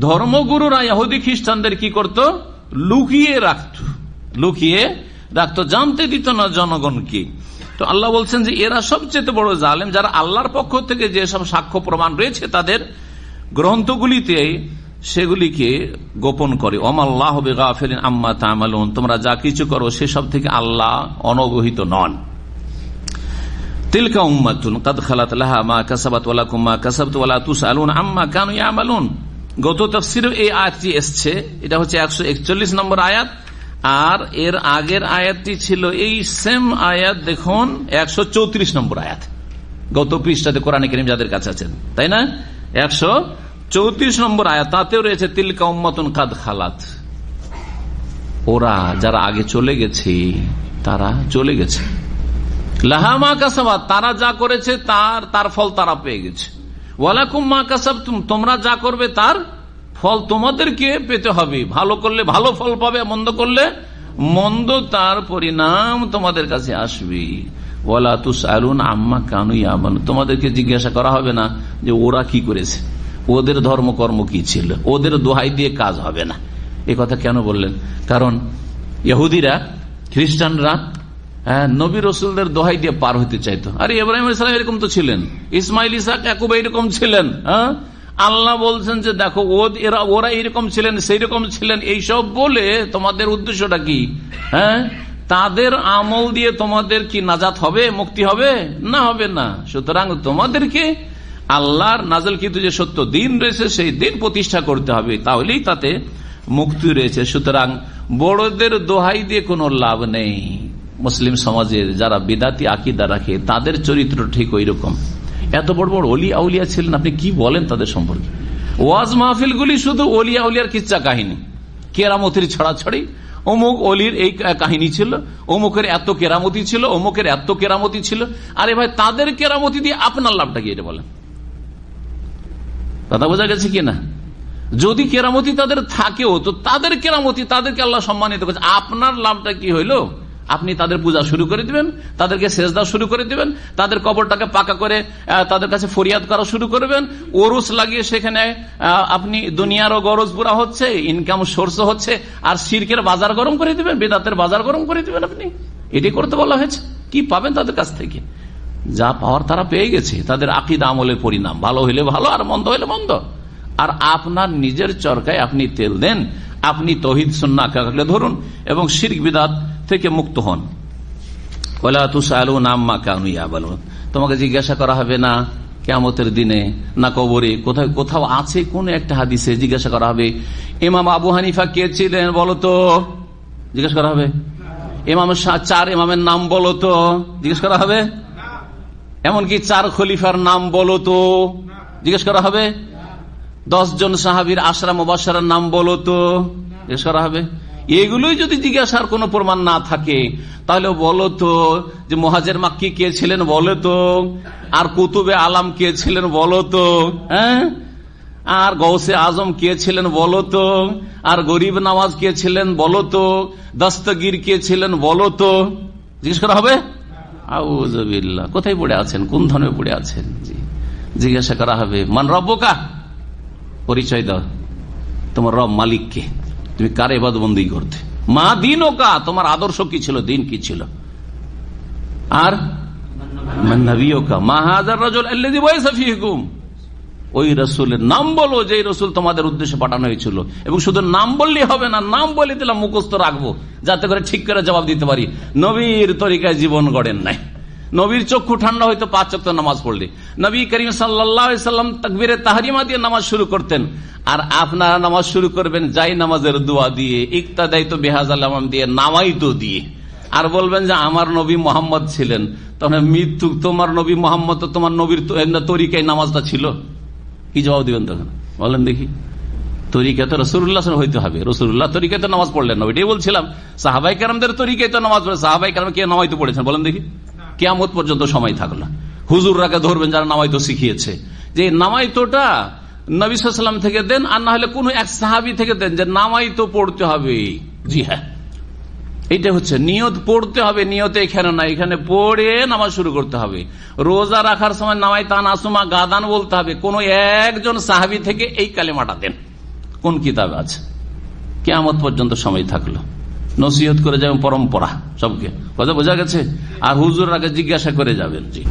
ধর্মগুরুরা ইহুদি খ্রিস্টানদের কি করত? লুকিয়ে রাখতো, জানতে দিত না জনগণকে। তো আল্লাহ বলছেন যে এরা সবচেয়ে বড় জালেম, যারা আল্লাহর পক্ষ থেকে যেসব সাক্ষ্য প্রমাণ রয়েছে তাদের গ্রন্থগুলিতে সেগুলিকে গোপন করে। ওমাল্লাহু বিগাফিলিন আম্মা তা'মালুন, তোমরা যা কিছু করো সেসব থেকে আল্লাহ অনবহিত নন। তিলকা উম্মাতুন কাদ খালাত লাহা মা কাসাবাত ওয়া লাকুম মা কাসাবতুম ওয়া লা তুসআলুন আম্মা কানু ইয়ামালুন। গত তাফসীরে এই আয়াতটি এসেছে, এটা হচ্ছে 141 নম্বর আয়াত, আর এর আগের আয়াতটি ছিল এই সেম আয়াত, দেখুন 134 নম্বর আয়াত, গত পৃষ্ঠাতে কোরআনে কারীম যাদের কাছে আছেন, তাই না? 134 নম্বর আয়াত, তাতেও রয়েছে তিলকা উম্মাতুন কাদ খালাত, ওরা যারা আগে চলে গেছে, তারা চলে গেছে। লাহা মা কাসাবাত, তারা যা করেছে তার ফল তারা পেয়ে গেছে। ওয়ালাকুম মা কাসাবতুম, তোমরা যা করবে তার ফল তোমাদেরকে পেতে হবে। ভালো করলে ভালো ফল পাবে, মন্দ করলে মন্দ তার পরিণাম তোমাদের কাছে আসবে। ওয়ালা তুসআলুন আম্মা কানু ইয়ামালুন, তোমাদেরকে জিজ্ঞাসা করা হবে না যে ওরা কি করেছে, ওদের ধর্মকর্ম কি ছিল, ওদের দোহাই দিয়ে কাজ হবে না। এ কথা কেন বললেন? কারণ ইহুদিরা, খ্রিস্টানরা নবী রসুলদের দোহাই দিয়ে পার হতে চাইতো। আরে ইব্রাহিম আলাইহিস সালাম এরকম তো ছিলেন, ইসমাইল, ইসহাক, ইয়াকুব এরকম ছিলেন। আল্লাহ বলছেন যে দেখো ওরা এইরকম ছিলেন, সেই রকম ছিলেন, এইসব বলে তোমাদের উদ্দেশ্যটা কি? তাদের আমল দিয়ে তোমাদের কি নাজাত হবে, মুক্তি হবে? না, হবে না। সুতরাং তোমাদেরকে আল্লাহর নাযিলকৃত যে সত্য দিন রয়েছে সেই দিন প্রতিষ্ঠা করতে হবে, তাহলেই তাতে মুক্তি রয়েছে। সুতরাং বড়দের দোহাই দিয়ে কোনো লাভ নেই। মুসলিম সমাজের যারা বিদাতি আকীদা রাখে তাদের চরিত্র ঠিক ওই রকম। এত বড় বড় ওলিয়া আউলিয়া ছিলেন, আপনি কি বলেন তাদের সম্পর্কে? ওয়াজ মাহফিলগুলি শুধু ওলিয়া আউলিয়ার কিচ্ছা কাহিনী, কেরামতির ছড়াছড়ি। অমুক অলির এই কাহিনী ছিল, অমুকের এত কেরামতি ছিল, অমুকের এত কেরামতি ছিল। আরে ভাই, তাদের কেরামতি দিয়ে আপনার লাভটা কি, এটা বলেন। কথা বোঝা গেছে কিনা? যদি কেরামতি তাদের থাকেও, তো তাদের কেরামতি, তাদেরকে আল্লাহ সম্মানিত করছে, আপনার লাভটা কি হইলো? আপনি তাদের পূজা শুরু করে দিবেন, তাদেরকে সেজদা শুরু করে দিবেন, তাদের কবরটাকে পাকা করে তাদের কাছে ফরিয়াদ করা শুরু করবেন, ওরস লাগিয়ে সেখানে আপনি দুনিয়ারও গরজ পুরা হচ্ছে, ইনকাম সোর্স হচ্ছে, আর শিরকের বাজার গরম করে দিবেন, বেদাতের বাজার গরম করে দিবেন। আপনি এটি করতে বলা হয়েছে। কি পাবেন তাদের কাছ থেকে? যা পাওয়ার তারা পেয়ে গেছে, তাদের আকীদা আমলের পরিণাম। ভালো হইলে ভালো, আর মন্দ হইলে মন্দ। আর আপনার নিজের চরকায় আপনি তেল দেন, আপনি তৌহিদ সুন্নাহ আঁকড়ে ধরুন এবং শিরক বিদআত থেকে মুক্ত হন। ওয়ালা তুসআলুনা আম্মা কানু ইয়ামালুন, তোমাকে জিজ্ঞাসা করা হবে না কিয়ামতের দিনে, না কবরে, কোথাও আছে কোন একটা হাদিসে জিজ্ঞাসা করা হবে ইমাম আবু হানিফা কে ছিলেন বলো তো? জিজ্ঞাসা করা হবে চার ইমামের নাম বলো তো, জিজ্ঞেস করা হবে? এমনকি 4 খলিফার নাম বলো তো, জিজ্ঞেস করা হবে? 10 জন সাহাবীর আশরা মুবাশশারার নাম বলো তো, জিজ্ঞেস করা হবে? এগুলোই যদি জিজ্ঞাসার কোনো প্রমাণ না থাকে তাহলে বলো তো যে মুহাজির মাক্কি কে ছিলেন বলো তো, আর কুতুবে আলম কে ছিলেন বলো তো, হ্যাঁ, আর গৌসে আজম কে ছিলেন বলো তো, আর গরিব নওয়াজ কে ছিলেন বলো তো, দস্তগীর কে ছিলেন বলো তো, জিজ্ঞেস করা হবে? আউযুবিল্লাহ, কোথায় পড়ে আছেন, কোন ধর্মে পড়ে আছেন? জিজ্ঞাসা করা হবে মান রব্বুকা, পরিচয় দাও, তোমার রব মালিক কে, তুমি কার ইবাদত বন্দেগী করতে, মা দীনুকা, তোমার আদর্শ কি ছিল, দিন কি ছিল, আর মান নবিয়ুকা মা হাযার রাজুল আল্লাযী বুইসা ফীকুম, ওই রাসূলের নাম বলো যে রাসূল তোমাদের উদ্দেশ্যে পাঠানো হয়েছিল। এবং শুধু নাম বললেই হবে না, নাম বলে দিলাম মুখস্থ রাখবো যাতে করে ঠিক করে জবাব দিতে পারি। নবীর তরিকায় জীবন গড়েন নাই, নবীর চক্ষু ঠান্ডা হয়তো 5 ওয়াক্ত নামাজ পড়লে, নবী করিম সাল্লাল্লাহু আলাইহি সাল্লাম তাকবীরে তাহরিমা দিয়ে নামাজ শুরু করতেন, আর আপনারা নামাজ শুরু করবেন যাই নামাজের দোয়া দিয়ে, ইক্তাদাইতু বিহাযাল ইমাম দিয়ে, নামাইতু দিয়ে, আর বলবেন যে আমার নবী মুহাম্মদ ছিলেন। তাহলে মৃত্যু, তোমার নবী মুহাম্মদ, তোমার নবীর তরিকায় নামাজটা ছিল, কি জবাব দিবেন তখন বলেন দেখি? তরিকা তো রাসূলুল্লাহ হইতে হবে, রাসূলুল্লাহ তরিকায় তো নামাজ পড়লেন না, ওইটাই বলছিলাম। সাহাবায়ে কেরামদের তরিকায় তো নামাজ পড়ে, সাহাবায়ে কেরাম কে নামাইতে পড়েছেন বলেন দেখি? কিয়ামত পর্যন্ত সময় থাকলো, হুজুররাকে ধরবেন যারা নামাইতো শিখিয়েছে, যে নামাইতোটা নবী সাল্লাল্লাহু আলাইহি ওয়াসাল্লাম থেকে দেন, আর না হলে কোন এক সাহাবী থেকে দেন, যে নামাইতো পড়তে হবে। জি হ্যাঁ, এইটা হচ্ছে নিয়ত, পড়তে হবে, নিয়তে এখানে না, এখানে পড়ে নামাজ শুরু করতে হবে। রোজা রাখার সময় নামাইতান আসুমা গাদান বলতে হবে, কোন একজন সাহাবী থেকে এই কালেমাটা দেন, কোন কিতাবে আছে? কিয়ামত পর্যন্ত সময় থাকলো, নসিহত করে যাবেন পরম্পরা সবকে, কথা বোঝা গেছে? আর হুজুর আগে জিজ্ঞাসা করে যাবেন। জি,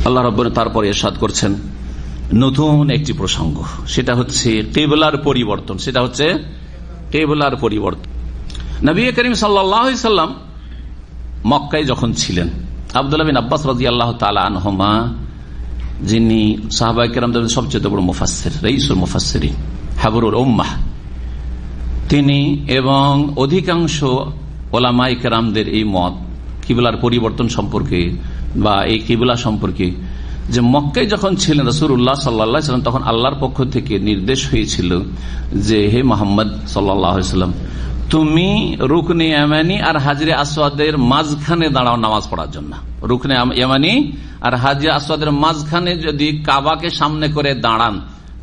আল্লাহ রাব্বুল তারপরে ইরশাদ করছেন নতুন একটি প্রসঙ্গ, সেটা হচ্ছে কিবলার পরিবর্তন। সেটা হচ্ছে কিবলার পরিবর্তন। নবী করিম সাল্লাল্লাহু আলাইহি সাল্লাম মক্কায় যখন ছিলেন, আব্দুল্লাহ বিন আব্বাস রাদিয়াল্লাহু তাআলা আনহুমা, যিনি সাহাবায়ে কেরামদের সবচেয়ে বড় মুফাসসির, রাইসুল মুফাসসিরিন, হাবরুল উম্মাহ, তিনি এবং অধিকাংশ ওলামায়ে কেরামদের এই মত কিবলার পরিবর্তন সম্পর্কে বা এই কিবলা সম্পর্কে, যে মক্কায় যখন ছিলেন রাসূলুল্লাহ সাল্লাল্লাহু আলাইহি সাল্লাম, তখন আল্লাহর পক্ষ থেকে নির্দেশ হয়েছিল যে হে মুহাম্মদ সাল্লাল্লাহু আলাইহি সাল্লাম, তুমি রুকনে ইয়ামানি আর হাজরে আসওয়াদের মাঝখানে দাঁড়াও নামাজ পড়ার জন্য। রুকনে ইয়ামানি আর হাজরে আসওয়াদের মাঝখানে যদি কাবাকে সামনে করে দাঁড়ান,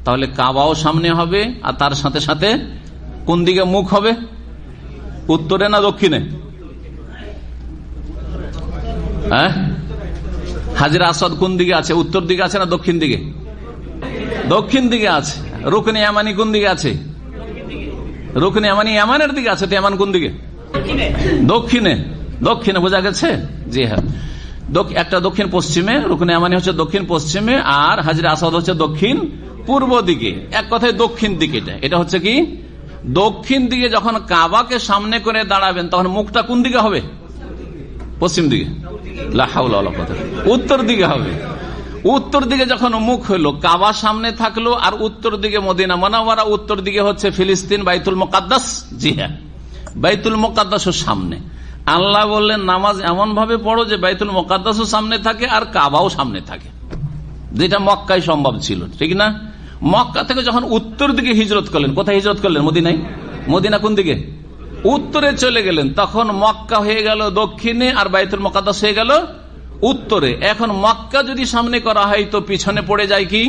তাহলে কাবাও সামনে হবে, আর তার সাথে সাথে কোন দিকে মুখ হবে? উত্তরে না দক্ষিণে? হ্যাঁ, হাজরে আসওয়াদ কোন দিকে আছে? উত্তর দিকে আছে না দক্ষিণ দিকে? দক্ষিণ দিকে আছে। রুকনে ইয়ামানি কোন দিকে আছে? রুকনে ইয়ামানি ইয়ামানের দিকে আছে। তো ইয়ামান কোন দিকে? দক্ষিণে। দক্ষিণে, বোঝা গেছে? জি হ্যাঁ, একটা দক্ষিণ পশ্চিমে, রুকনে ইয়ামানি হচ্ছে দক্ষিণ পশ্চিমে, আর হাজরে আসওয়াদ হচ্ছে দক্ষিণ পূর্ব দিকে। এক কথায় দক্ষিণ দিকে। এটা হচ্ছে কি দক্ষিণ দিকে। যখন কাবাকে সামনে করে দাঁড়াবেন, তখন মুখটা কোন দিকে হবে? পশ্চিম দিকে। লা হাওলা ওয়ালা কুওয়াতা, উত্তর দিকে হবে। উত্তর দিকে যখন মুখ হইলো, কাবা সামনে থাকলো, আর উত্তর দিকে মদিনা মুনাওয়ারা, উত্তর দিকে হচ্ছে ফিলিস্তিন, বাইতুল মুকাদ্দাস। জি হ্যাঁ, বাইতুল মুকাদ্দাসের সামনে। আল্লাহ বললেন নামাজ এমন ভাবে পড়ো যে বাইতুল মুকাদ্দাসও সামনে থাকে আর কাবাও সামনে থাকে, যেটা মক্কায় সম্ভব ছিল, ঠিক না? মক্কা থেকে যখন উত্তর দিকে হিজরত করলেন, কোথায় হিজরত করলেন? মদিনায়। মদিনা কোন দিকে? উত্তরে চলে গেলেন। তখন মক্কা হয়ে গেল দক্ষিণে, আর বাইতুল মুকাদ্দাস হয়ে গেল উত্তরে। এখন মক্কা যদি সামনে করা হয়, তো পিছনে পড়ে যায় কি?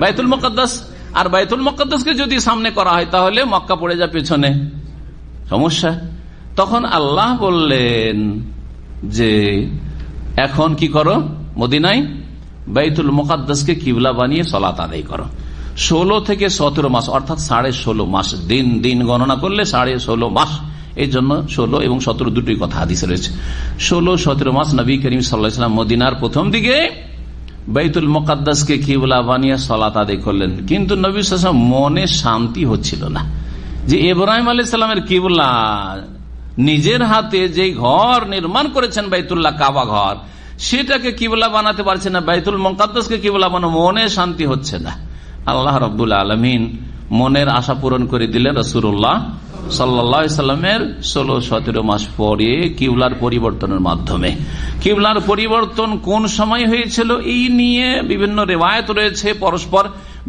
বাইতুল মুকাদ্দাস। আর বাইতুল মুকাদ্দাসকে যদি সামনে করা হয়, তাহলে মক্কা পড়ে যায় পিছনে। সমস্যা। তখন আল্লাহ বললেন যে এখন কি করো? মদিনায় বাইতুল মুকাদ্দাসকে কিবলা বানিয়ে সালাত আদায় করো। 16 থেকে 17 মাস, অর্থাৎ 16.5 মাস। দিন গণনা করলে 16.5 মাস। এই জন্য 16 এবং 17 দুটোই কথা হাদিসে রয়েছে। 16-17 মাস নবী করিম সাল্লাল্লাহু আলাইহি ওয়াসাল্লাম মদিনার প্রথম দিকে বাইতুল মুকাদ্দাসকে কিবলা বানিয়ে সালাত আদায় করলেন। কিন্তু নবী সাল্লাল্লাহু আলাইহি ওয়াসাল্লাম মনে শান্তি হচ্ছিল না যে ইব্রাহিম আলাইহিস সালামের কিবলা, নিজের হাতে যে ঘর নির্মাণ করেছেন বাইতুল্লাহ, কাবা ঘর, সেটাকে কিবলা বানাতে পারছে না, বাইতুল মুকাদ্দাসকে কিবলা বানানো মনে শান্তি হচ্ছে না। আল্লাহ রাব্বুল আলামিন মনের আশা পূরণ করে দিলেন রাসূলুল্লাহ সাল্লাল্লাহু আলাইহি সাল্লামের 16-17 মাস পরে কিবলার পরিবর্তনের মাধ্যমে। কিবলার পরিবর্তন কোন সময় হয়েছিল এই নিয়ে বিভিন্ন রিওয়ায়াত রয়েছে, পরস্পর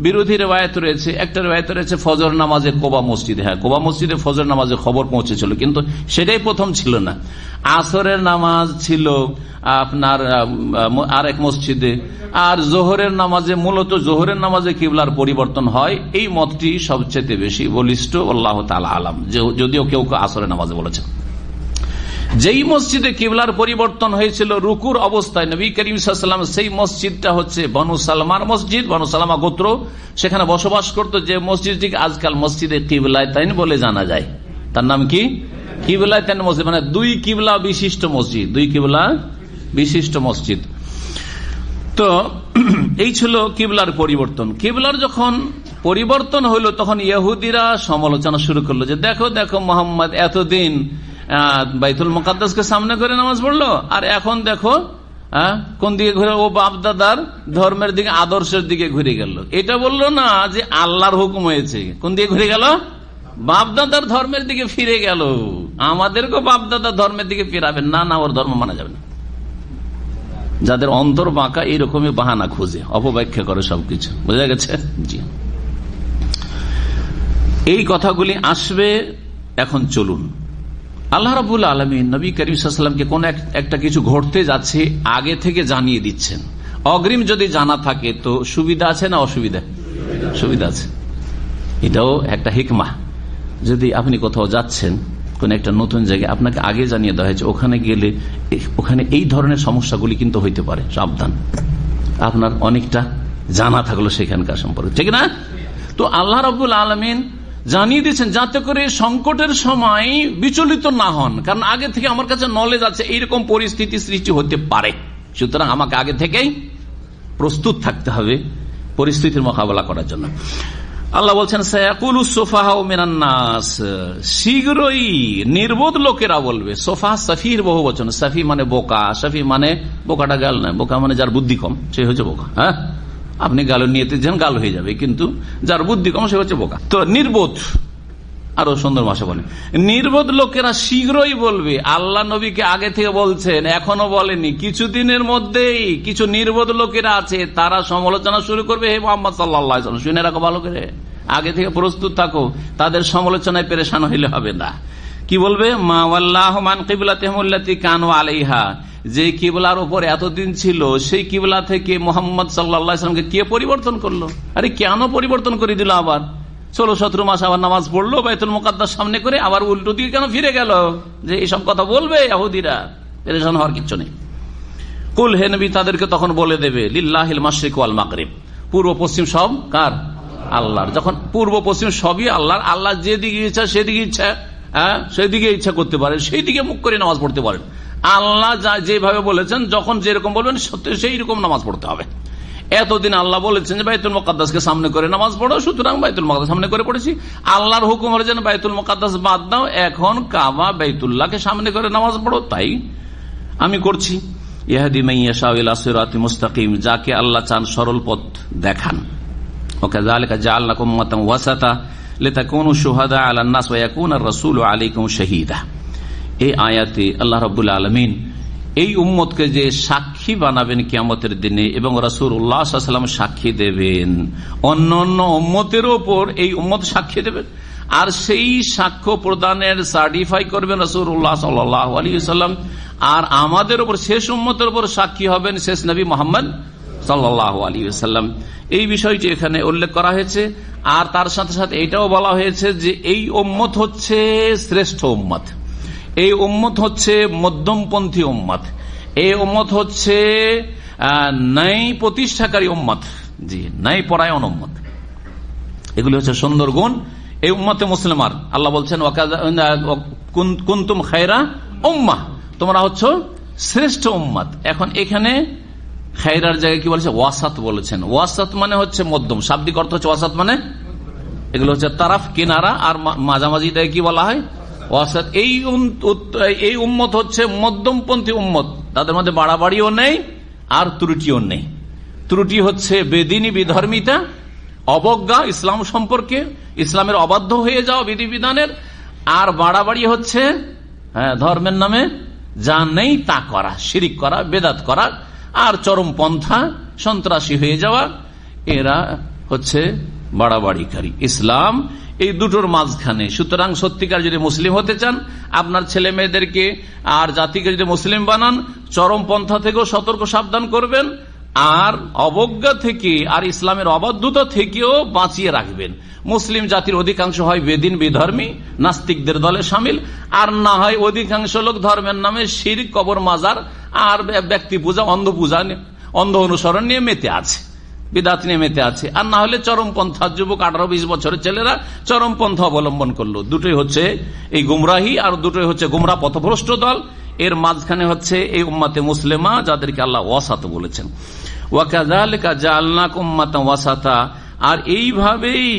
বিরোধী রিওয়ায়াত রয়েছে। একটা রিওয়ায়াত রয়েছে ফজর নামাজে কোবা মসজিদে, হ্যাঁ কোবা মসজিদে ফজর নামাজে খবর পৌঁছেছিল, কিন্তু সেটাই প্রথম ছিল না। আসরের নামাজ ছিল আপনার আর এক মসজিদে, আর জোহরের নামাজে, মূলত জোহরের নামাজে কিবলার পরিবর্তন হয়। এই মতটি সবচেয়ে বেশি বলিষ্ঠ, আল্লাহ তাআলা আলাম, যদিও কেউ কেউ আসরের নামাজে বলেছেন। যেই মসজিদে কিবলার পরিবর্তন হয়েছিল রুকুর অবস্থায়, নবী করিম সাল্লাল্লাহু আলাইহি ওয়াসাল্লাম, সেই মসজিদটা হচ্ছে বনু সালমার মসজিদ। বনু সালমা গোত্র সেখানে বসবাস করত, যে মসজিদটিকে আজকাল মসজিদে কিবলাতাইন বলে জানা যায়। তার নাম কি? কিবলাতাইন মসজিদ, মানে দুই কিবলা বিশিষ্ট মসজিদ, দুই কিবলা বিশিষ্ট মসজিদ। তো এই ছিল কিবলার পরিবর্তন। কিবলার যখন পরিবর্তন হলো তখন ইহুদিরা সমালোচনা শুরু করলো যে দেখো দেখো মোহাম্মদ এতদিন বাইতুল মুকাদ্দাসকে সামনে করে নামাজ পড়লো, আর এখন দেখো কোন দিকে ঘুরে, ও বাপদাদার ধর্মের দিকে, আদর্শের দিকে ঘুরে গেল। এটা বললো না যে আল্লাহর হুকুম হয়েছে, কোন দিকে ঘুরে গেল? বাপদাদার ধর্মের দিকে ফিরে গেল। আমাদেরকেও বাপদাদার ধর্মের দিকে ফিরাবেন না, না ওর ধর্ম মানা যাবে না। যাদের অন্তর বাঁকা এইরকমই বাহানা খুঁজে অপব্যাখ্যা করে সবকিছু, বোঝা গেছে? জি, এই কথাগুলি আসবে। এখন চলুন, আল্লাহ রাব্বুল আলামিন নবী করিম সাল্লাল্লাহু আলাইহি ওয়াসাল্লামকে কোন একটা কিছু ঘটতে যাচ্ছে আগে থেকে জানিয়ে দিচ্ছেন। অগ্রিম যদি জানা থাকে তো সুবিধা আছে না অসুবিধা? সুবিধা আছে। এটাও একটা হিকমা। যদি আপনি কোথাও যাচ্ছেন, কোন একটা নতুন জায়গায়, আপনাকে আগে জানিয়ে দেওয়া হয়েছে ওখানে গেলে ওখানে এই ধরনের সমস্যাগুলি কিন্তু হইতে পারে, সাবধান। আপনার অনেকটা জানা থাকলো সেখানকার সম্পর্কে, ঠিক না? তো আল্লাহ রাব্বুল আলামিন জানিয়ে দিচ্ছেন যাতে করে সংকটের সময় বিচলিত না হন, কারণ আগে থেকে আমার কাছে নলেজ আছে এইরকম পরিস্থিতি সৃষ্টি হতে পারে। সুতরাং আমাকে আগে থেকেই প্রস্তুত থাকতে হবে পরিস্থিতির মোকাবেলা করার জন্য। আল্লাহ বলছেন সায়াকুলুস সুফাহাউ মিনান নাস, শীঘ্রই নির্বোধ লোকেরা বলবে। সোফা সাফির বহু বচন, সাফি মানে বোকা, সাফি মানে বোকাটা গাল নয়, বোকা মানে যার বুদ্ধি কম সে হচ্ছে বোকা। হ্যাঁ, আপনি গালো নিয়েতে যান গাল হয়ে যাবে, কিন্তু যার বুদ্ধি কম সে হচ্ছে বোকা। তো নির্বোধ, আরো সুন্দর ভাষা বলে, নির্বোধ লোকেরা শীঘ্রই বলবে। আল্লাহ নবীকে আগে থেকে বলছেন, এখনো বলেনি, কিছুদিনের মধ্যেই কিছু নির্বোধ লোকেরা আছে, তারা সমালোচনা শুরু করবে। হে মুহাম্মদ সাল্লাল্লাহু আলাইহি ওয়াসাল্লাম, শুনে রাখো ভালো করে, আগে থেকে প্রস্তুত থাকো, তাদের সমালোচনায় পেরেশান হইলে হবে না। কি বলবে? মা ওয়াল্লাহু মান কিবলাতিহিম আল্লাতী কানু আলাইহা, যে কিবলার উপর এতদিন ছিল সেই কিবলা থেকে মুহাম্মদ সাল্লাল্লাহু আলাইহি ওয়াসাল্লামকে কে পরিবর্তন করলো? আরে কেন পরিবর্তন করে দিল? আবার 16-17 মাস আবার নামাজ পড়লো বাইতুল মুকাদ্দাস সামনে করে, আবার উল্টো দিকে কেন ফিরে গেল? যে এইসব কথা বলবে ইহুদিরা, পেরেশান হওয়ার কিছু নেই। কুল, হে নবী তাদেরকে তখন বলে দেবে, লিল্লাহিল মাশরিক ওয়াল মাগরিব, পূর্ব পশ্চিম সব কার? আল্লাহর। যখন পূর্ব পশ্চিম সবই আল্লাহর, আল্লাহ যেদিকে ইচ্ছা সেদিকে ইচ্ছা, সেদিকে ইচ্ছা করতে পারেন, সেই দিকে মুখ করে নামাজ পড়তে পারেন। আল্লাহ যেভাবে বলেছেন, যখন যেরকম বলবেন সেই রকম নামাজ পড়তে হবে। এতদিন আল্লাহ বলেছেন যে বাইতুল মুকাদ্দাসকে সামনে করে নামাজ পড়ো, সুতরাং বাইতুল মুকাদ্দাস সামনে করে পড়েছি। আল্লাহর হুকুম হয়েছে বাইতুল মুকাদ্দাস বাদ দাও, এখন কাবা বাইতুল্লাহকে সামনে করে নামাজ পড়ো, তাই আমি করছি। ইহদি মান ইয়াশাউ ইলা সিরাতিন মুস্তাকিম, যাকে আল্লাহ চান সরল পথ দেখান। ওয়াকাযালিকা জাআলনাকুম উম্মাতান ওয়াসাতা লিতাকুনু শুহাদা আলান নাস ওয়া ইয়াকুনার রাসূলু আলাইকুম শাহীদা। এই আয়াতে আল্লাহ রাব্বুল আলামিন এই উম্মতকে যে সাক্ষী বানাবেন কিয়ামতের দিনে, এবং রাসূলুল্লাহ সাল্লাল্লাহু আলাইহি ওয়াসাল্লাম সাক্ষী দেবেন, অন্য অন্য উম্মতের উপর এই উম্মত সাক্ষী দেবেন, আর সেই সাক্ষ্য প্রদানের সার্টিফাই করবেন রাসূলুল্লাহ সাল্লাল্লাহু আলাইহি ওয়াসাল্লাম, আর আমাদের উপর শেষ উম্মতের উপর সাক্ষী হবেন শেষ নবী মুহাম্মদ সাল্লাল্লাহু আলাইহি ওয়াসাল্লাম। এই বিষয়টি এখানে উল্লেখ করা হয়েছে। আর তার সাথে সাথে এটাও বলা হয়েছে যে এই উম্মত হচ্ছে শ্রেষ্ঠ উম্মত, এই উম্মত হচ্ছে মধ্যমপন্থী উম্মত, এই উম্মত হচ্ছে ন্যায় প্রতিষ্ঠাকারী উম্মত, জি ন্যায় পরায়ণ উম্মত। এগুলি হচ্ছে সুন্দর গুণ এই উম্মতে মুসলিমার। আল্লাহ বলছেন কুনতুম খায়রা উম্মাহ, তোমরা হচ্ছে শ্রেষ্ঠ উম্মত। এখন এখানে খায়রার জায়গায় কি বলেছে? ওয়াসাত বলেছেন। ওয়াসাত মানে হচ্ছে মধ্যম, শাব্দিক অর্থ হচ্ছে ওয়াসাত মানে এগুলো হচ্ছে তারাফ, কিনারা, আর মাঝামাঝি কি বলা হয়? ওয়াসাত। এই উম্মত হচ্ছে মধ্যমপন্থী উম্মত, তাদের মধ্যে বাড়াবাড়িও নেই আর ত্রুটিও নেই। ত্রুটি হচ্ছে বেদিনী বিধর্মিতা, অবজ্ঞা ইসলাম সম্পর্কে, ইসলামের অবাধ্য হয়ে যাওয়া বিধিবিধানের, আর বাড়াবাড়ি হচ্ছে ধর্মের নামে যা নেই তা করা, শিরিক করা, বেদাত করা, আর চরম পন্থা সন্ত্রাসী হয়ে যাওয়া, এরা হচ্ছে বাড়াবাড়িকারী। ইসলাম এই দুটোর মাঝখানে। সুতরাং সত্যিকার যদি মুসলিম হতে চান, আপনার ছেলে মেয়েদেরকে আর জাতিকে যদি মুসলিম বানান, চরম পন্থা থেকেও সতর্ক সাবধান করবেন, আর অবজ্ঞা থেকে আর ইসলামের অবাধ্যতা থেকেও বাঁচিয়ে রাখবেন। মুসলিম জাতির অধিকাংশ হয় বেদিন বিধর্মী, নাস্তিকদের দলে সামিল, আর না হয় অধিকাংশ লোক ধর্মের নামে শিরক, কবর মাজার আর ব্যক্তি পূজা, অন্ধ পূজা, অন্ধ অনুসরণ নিয়ে মেতে আছে, বিদাত নিয়ে মেতে আছে। আর না হলে চরমপন্থা যুবক 18-20 বছরের ছেলেরা চরমপন্থা অবলম্বন করলো। দুটোই হচ্ছে এই গুমরাহি, আর দুটোই হচ্ছে গুমরা পথভ্রষ্ট দল। এর মাঝখানে হচ্ছে এই উম্মাতে মুসলিমা, যাদেরকে আল্লাহ ওয়াসাত বলেছেন। ওয়াকাযালিকা জাআলনাকুম উম্মাতান ওয়াসাতা, আর এইভাবেই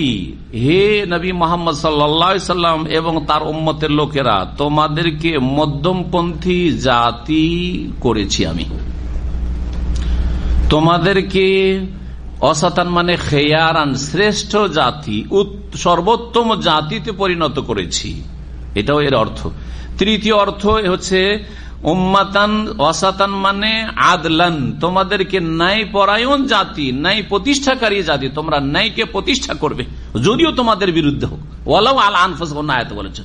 হে নবী মুহাম্মদ সাল্লাল্লাহু আলাইহি সাল্লাম এবং তার উম্মতের লোকেরা, তোমাদেরকে মধ্যমপন্থী জাতি করেছি আমি। তোমাদেরকে অসাতান মানে খেয়ারান, শ্রেষ্ঠ জাতি, সর্বোত্তম জাতিতে পরিণত করেছি, এটাও এর অর্থ। তৃতীয় অর্থ হচ্ছে উম্মাতান ওয়াসাতান মানে আদলান, তোমাদেরকে ন্যায় পরায়ণ জাতি, ন্যায় প্রতিষ্ঠাকারী জাতি। তোমরা ন্যায়কে প্রতিষ্ঠা করবে, যদিও তোমাদের বিরুদ্ধে হোক। ওয়ালাউ আলা আনফুসিকুম আয়াতে বলেছে,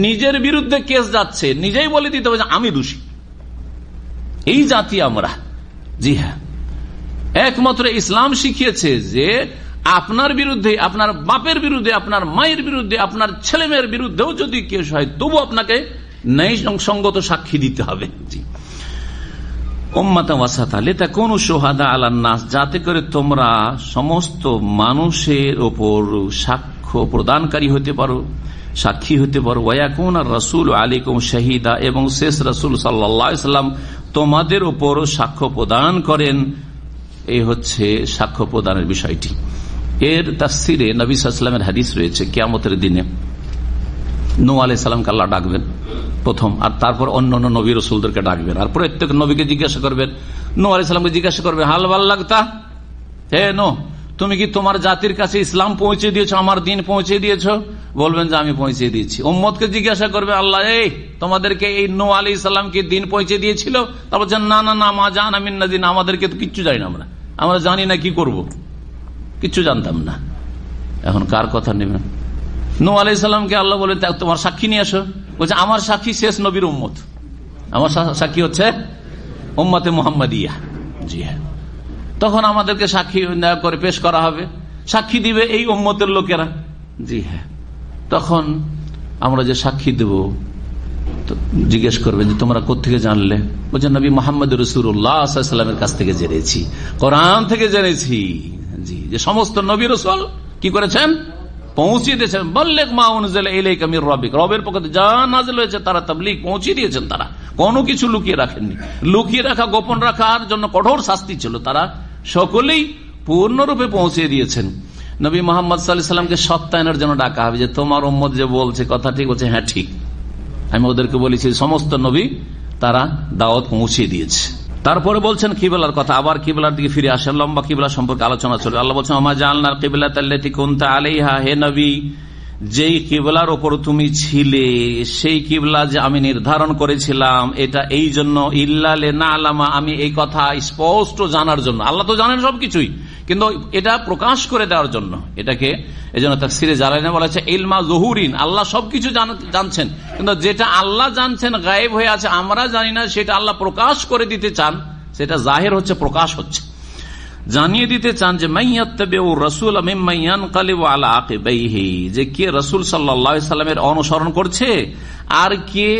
নিজের বিরুদ্ধে কেস যাচ্ছে, নিজেই বলে দিতে হবে যে আমি দোষী। এই জাতি আমরা। জি হ্যাঁ, একমাত্র ইসলাম শিখিয়েছে যে আপনার বিরুদ্ধে, আপনার বাপের বিরুদ্ধে, আপনার মায়ের বিরুদ্ধে, আপনার ছেলে মেয়ের বিরুদ্ধেও যদি কেস হয়, তবু আপনাকে ন্যায় সঙ্গত সাক্ষী দিতে হবে। জি, উম্মাতান ওয়াসাতা লিতাকুনু শুহাদা আলান নাস, যাতে করে তোমরা সমস্ত মানুষের ওপর সাক্ষ্য প্রদানকারী হতে পারো, সাক্ষী হতে পারো। ওয়ায়াকুনা রাসূলু আলাইকুম শাহিদা, এবং শেষ রাসূল সাল্লাল্লাহু আলাইহি সাল্লাম তোমাদের ওপর সাক্ষ্য প্রদান করেন। এই হচ্ছে সাক্ষ্য প্রদানের বিষয়টি। এর তাফসিরে নবী সাল্লাল্লাহু আলাইহি ওয়াসাল্লামের হাদিস রয়েছে, কিয়ামতের দিনে নূহ আলাইহিস সালামকে আল্লাহ ডাকবেন প্রথম, আর তারপর অন্য নবী রাসূলদেরকে ডাকবেন, আর প্রত্যেক নবীকে জিজ্ঞাসা করবেন, নূহ আলাইহিস সালামকে জিজ্ঞাসা করবেন, হাল বাল্লাগতা, হে নূহ, তুমি কি তোমার জাতির কাছে ইসলাম পৌঁছে দিয়েছো, আমার দিন পৌঁছে দিয়েছো? বলবেন যে আমি পৌঁছে দিয়েছি। উম্মতকে জিজ্ঞাসা করবে আল্লাহ, এই তোমাদেরকে এই নূহ আলাইহিস সালামকে দিন পৌঁছে দিয়েছিল? তারপর না না না, মা জানা মিন্না দিন, আমাদেরকে তো কিচ্ছু জানি না, আমরা জানি না কি করব, কিচ্ছু জানতাম না। এখন কার কথা নেবেন? নূহ আলাইহিস সালামকে আল্লাহ বলেন তোমার সাক্ষী নিয়ে আসো। বলছে আমার সাক্ষী শেষ নবীর উম্মত, আমার সাক্ষী হচ্ছে উম্মতে মুহাম্মাদিয়া। জি হ্যাঁ, তখন আমাদেরকে সাক্ষী করে পেশ করা হবে, সাক্ষী দিবে এই উম্মতের লোকেরা। জি হ্যাঁ, তখন আমরা যে সাক্ষী দেব, জিজ্ঞেস করবেন যে তোমরা কোত্থেকে জানলে? বলছে নবী মুহাম্মদ রাসূলুল্লাহ সাল্লাল্লাহু আলাইহি ওয়াসাল্লামের কাছ থেকে জেনেছি, কোরআন থেকে জেনেছি। জি, যে সমস্ত নবী রাসূল কি করেছেন? পৌঁছে দিয়েছেন। বল্লিগ মা উনজিলা ইলাইকা মির রাব্বিক, রবের পক্ষ থেকে যা নাযিল হয়েছে তারা তাবলীগ পৌঁছে দিয়েছেন। তারা কোনো কিছু লুকিয়ে রাখেননি। লুকিয়ে রাখা, গোপন রাখার জন্য কঠোর শাস্তি ছিল, তারা সকলেই পূর্ণরূপে পৌঁছে দিয়েছেন। নবী মুহাম্মদ সাল্লাল্লাহু আলাইহি ওয়াসাল্লামকে সত্যায়নের জন্য ডাকা হবে, যে তোমার উম্মত যে বলছে কথা ঠিক, বলছে হ্যাঁ ঠিক, আমি ওদেরকে বলেছি সমস্ত নবী তারা দাওয়াত পৌঁছে দিয়েছে। তারপরে বলছেন কিবলার কথা, আবার কিবলার দিকে ফিরে আসেন, লম্বা কিবলা সম্পর্কে আলোচনা চলে। আল্লাহ বলছেন ওমা জাআলনাল কিবলাতাল্লাতী কুনতা আলাইহা, হে নবী যেই কিবলার ওপর তুমি ছিলে সেই কিবলা যে আমি নির্ধারণ করেছিলাম, এটা এই জন্য ইল্লা লিনা'লামা, আমি এই কথা স্পষ্ট জানার জন্য। আল্লাহ তো জানেন সবকিছুই, কিন্তু এটা প্রকাশ করে দেওয়ার জন্য। এটাকে এই জন্য তাফসীরে জালালাইনে বলা হয়েছে ইলমা যুহুরিন, আল্লাহ সবকিছু জানছেন, কিন্তু যেটা আল্লাহ জানছেন গায়েব হয়ে আছে, আমরা জানি না, সেটা আল্লাহ প্রকাশ করে দিতে চান, সেটা জাহির হচ্ছে, প্রকাশ হচ্ছে, জানিয়ে দিতে চান যে মাইয়াত্তাবিউ রাসূলা মিম্মান ইয়ানকালিবু আলা আকিবাইহি, যে কে রাসূল সাল্লাল্লাহু আলাইহি সাল্লামের অনুসরণ করছে আর কে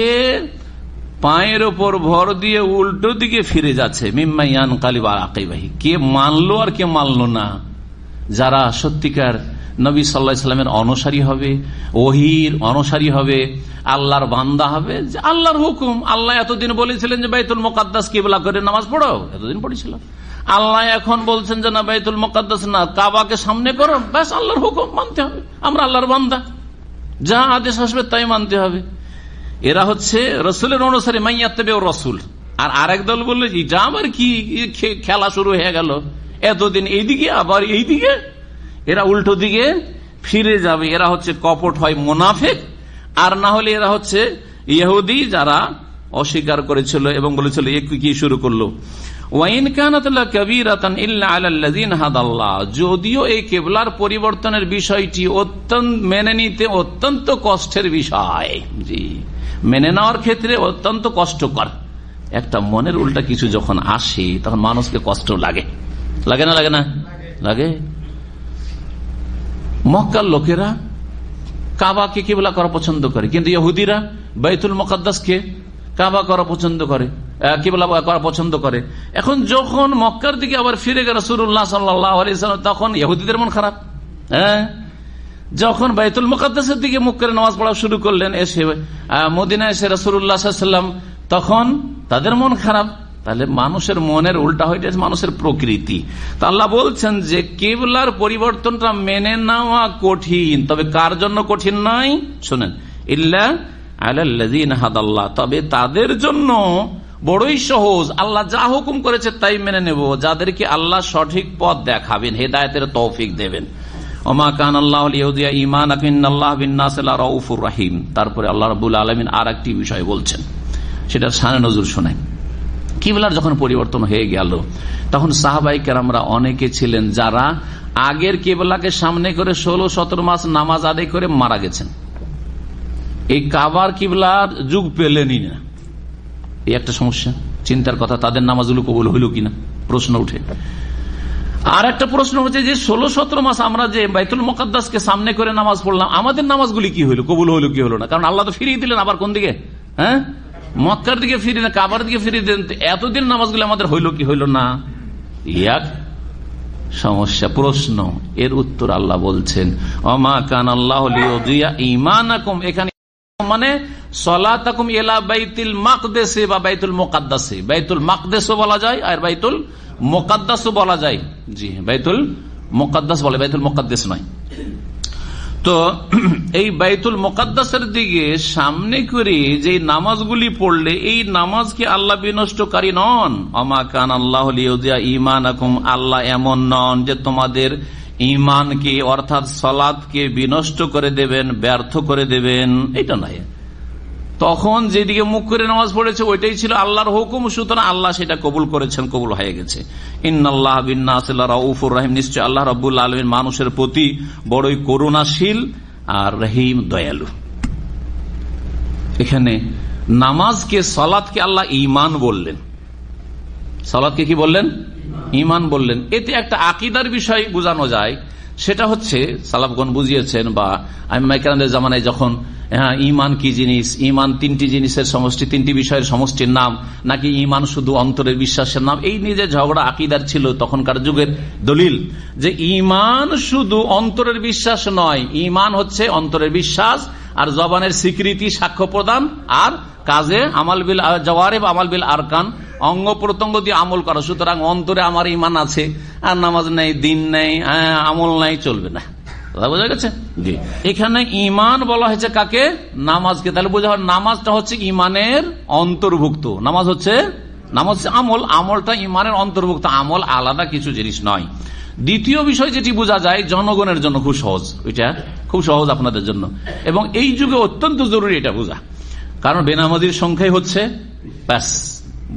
পায়ের ওপর ভর দিয়ে উল্টো দিকে ফিরে যাচ্ছে। মিম্মান ইয়ানকালিবু আলা আকিবাইহি, কে মানলো আর কে মানলো না। যারা সত্যিকার নবী সাল্লাল্লাহু আলাইহি সাল্লামের অনুসারী হবে, ওহীর অনুসারী হবে, আল্লাহর বান্দা হবে, যে আল্লাহর হুকুম, আল্লাহ এতদিন বলেছিলেন যে বাইতুল মুকাদ্দাস কিবলা করে নামাজ পড়ো, এতদিন পড়েছিল। আল্লাহ এখন বলছেন যে না, বাইতুল মুকাদ্দাস না, কাবাকে সামনে করো, ব্যাস আল্লাহর হুকুম মানতে হবে। আমরা আল্লাহর বান্দা, যা আদেশ আসবে তাই মানতে হবে। এরা হচ্ছে রাসূলের অনুসারী, মাইয়াত্তাবিউ রাসূল। আর আরেক দল বললো এটা আমার কি খেলা শুরু হয়ে গেল, এতদিন এইদিকে আবার এইদিকে, এরা উল্টো দিকে ফিরে যাবে। এরা হচ্ছে কপট, হয় মুনাফিক, আর না হলে এরা হচ্ছে ইহুদি, যারা অস্বীকার করেছিল এবং বলেছিল কি শুরু করলো, ওয়াইন কানাত লাকাবীরাতান ইল্লা আলাল লাযিনা হাদাল্লাহ, যদিও এই কিবলার পরিবর্তনের বিষয়টি মেনে নিতে অত্যন্ত কষ্টের বিষয়, জি মেনে নেওয়ার ক্ষেত্রে অত্যন্ত কষ্টকর। একটা মনের উল্টা কিছু যখন আসে তখন মানুষকে কষ্ট লাগে, লাগে না? লাগে না? লাগে। মক্কার লোকেরা কাবাকে কিবলা করা পছন্দ করে, কিন্তু ইহুদিরা বাইতুল মুকাদ্দাসকে কাবা করা পছন্দ করে, কিবলা করা পছন্দ করে। এখন যখন মক্কার দিকে আবার ফিরে গেল রাসূলুল্লাহ সাল্লাল্লাহু আলাইহি ওয়াসাল্লাম, তখন ইহুদিদের মন খারাপ। যখন বাইতুল মুকাদ্দাসের দিকে মুখ করে নামাজ পড়া শুরু করলেন, এসে মদিনায় এসে রাসূলুল্লাহ সাল্লাল্লাহু আলাইহি ওয়াসাল্লাম, তখন তাদের মন খারাপ। তাহলে মানুষের মনের উল্টা হয়ে গেছে মানুষের প্রকৃতি। তা আল্লাহ বলছেন যে কিবলার পরিবর্তনটা মেনে নেওয়া কঠিন, তবে কার জন্য কঠিন নয় শোনেন, ইল্লা আলাল্লাযিনা হাদাল্লাহ, তবে তাদের জন্য বড়ই সহজ, আল্লাহ যা হুকুম করেছে তাই মেনে নেব, যাদেরকে আল্লাহ সঠিক পথ দেখাবেন, হেদায়েতের তৌফিক দেবেন। ওমা কান আল্লাহু লিইউযিয়া ঈমানাকুম ইন্নাল্লাহা বিন-নাসি লারাউফুর রহিম। তারপরে আল্লাহ রাব্বুল আলামিন আর একটি বিষয় বলছেন, সেটা শানে নজুর শোনায়। কিবলার যখন পরিবর্তন হয়ে গেল, তখন সাহাবায়ে কেরামরা অনেকে ছিলেন যারা আগের কিবলাকে সামনে করে 16-17 মাস নামাজ আদায় করে মারা গেছেন। এই কাবার কিবলার যুগ পেলেনই না, এই একটা সমস্যা, চিন্তার কথা। তাদের নামাজগুলো কবুল হইল কিনা প্রশ্ন উঠে। আর একটা প্রশ্ন হচ্ছে যে 16-17 মাস আমরা যে বাইতুল মুকাদ্দাসকে সামনে করে নামাজ পড়লাম, আমাদের নামাজগুলি কি হইলো, কবুল হইলো কি হলো না? কারণ আল্লাহ তো ফিরিয়ে দিলেন আবার কোন দিকে, মক্কার দিকে ফিরিয়ে না, কাবার দিকে ফিরিয়ে দিলেন। এতদিন নামাজগুলি আমাদের হইলো কি হইলো না, এক সমস্যা, প্রশ্ন। এর উত্তর আল্লাহ বলছেন, ওমা কান আল্লাহু লিইউযিয়া ঈমানাকুম, এখানে মানে সলাতাকুম ইলা বাইতুল মাকদেস বা বাইতুল মুকাদ্দাস। বাইতুল মাকদেসও বলা যায় আর বাইতুল মুকাদ্দাসও বলা যায়। জি, বাইতুল মুকাদ্দাস বলে, বাইতুল মুকাদ্দাস নয়। তো এই বাইতুল মুকাদ্দাসের দিকে সামনে করে যে নামাজগুলি পড়লে, এই নামাজকে আল্লাহ বিনষ্টকারী নন। ওমা কান আল্লাহু লিইউযিয়া ঈমানাকুম, আল্লাহ এমন নন যে তোমাদের ঈমানকে অর্থাৎ সালাতকে বিনষ্ট করে দেবেন, ব্যর্থ করে দেবেন, এটা নয়। তখন যেদিকে মুখ করে নামাজ পড়েছে ওইটাই ছিল আল্লাহর হুকুম, সুতরাং আল্লাহ সেটা কবুল করেছেন, কবুল হয়ে গেছে। ইন্নাল্লাহা বিন-নাসি লারাউফুর রহিম, নিশ্চয় আল্লাহ রাব্বুল আলামিন মানুষের প্রতি বড়ই করুণাশীল আর রহিম, দয়ালু। এখানে নামাজকে, সালাতকে আল্লাহ ঈমান বললেন, সালাতকে কি বললেন, ঈমান বললেন। এতে একটা আকীদার বিষয় বোঝানো যায়, সেটা হচ্ছে সালাফগণ বুঝিয়েছেন, বা আইম্মায়ে কেরামদের জামানায় যখন ঈমান কি জিনিস, ঈমান তিনটি জিনিসের সমষ্টি, তিনটি বিষয়ের সমষ্টির নাম, নাকি ঈমান শুধু অন্তরের বিশ্বাসের নাম, এই নিয়ে যে ঝগড়া আকীদার ছিল তখনকার যুগের দলিল যে ঈমান শুধু অন্তরের বিশ্বাস নয়, ঈমান হচ্ছে অন্তরের বিশ্বাস আর জবানের স্বীকৃতি, সাক্ষ্য প্রদান, আর কাজে আমাল বিল জাওয়ারিহ, আমাল বিল আরকান, অঙ্গ প্রত্যঙ্গ দিয়ে আমল করা। সুতরাং অন্তরে আমার ঈমান আছে আর নামাজ নেই, দিন নেই, আমল নাই, চলবে না। বোঝা গেছে? জি, এখানে ঈমান বলা হয়েছে কাকে, নামাজকে। তাহলে বোঝা হয় নামাজটা হচ্ছে ঈমানের অন্তর্ভুক্ত। নামাজ হচ্ছে আমল, আমলটা ঈমানের অন্তর্ভুক্ত, আমল আলাদা কিছু জিনিস নয়। দ্বিতীয় বিষয় যেটি বোঝা যায় জনগণের জন্য খুব সহজ, ওইটা খুব সহজ আপনাদের জন্য, এবং এই যুগে অত্যন্ত জরুরি এটা বোঝা। কারণ বেনামাজির সংখ্যাই হচ্ছে, ব্যাস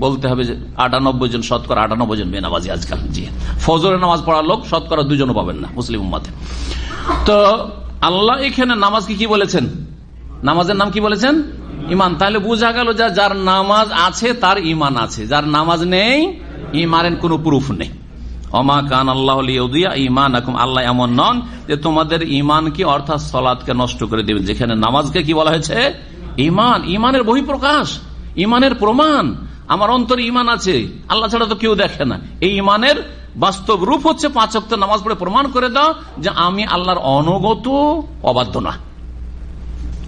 বলতে হবে যে 98 জন, শতকরা 98 জন বেনামাজি আজকাল। জি, ফজরের নামাজ পড়ার লোক শতকরা 2 জনও পাবেন না মুসলিম উম্মতে। তো আল্লাহ এখানে নামাজকে কি বলেছেন, নামাজের নাম কি বলেছেন, ঈমান। তাহলে বোঝা গেল যে যার নামাজ আছে তার ঈমান আছে, যার নামাজ নেই ঈমানের কোনো প্রুফ নেই। ওমা কান আল্লাহু লিইউযিয়া ঈমানাকুম, আল্লাহ এমন নন যে তোমাদের ঈমানকে অর্থাৎ সালাতকে নষ্ট করে দেবেন। যেখানে নামাজকে কি বলা হয়েছে, ঈমান, ঈমানের বহিঃপ্রকাশ, ঈমানের প্রমাণ। আমার অন্তরে ঈমান আছে, আল্লাহ ছাড়া তো কেউ দেখে না। এই ঈমানের বাস্তব রূপ হচ্ছে 5 ওয়াক্ত নামাজ পড়ে প্রমাণ করে দাও যে আমি আল্লাহর অনুগত, অবাধ্য না।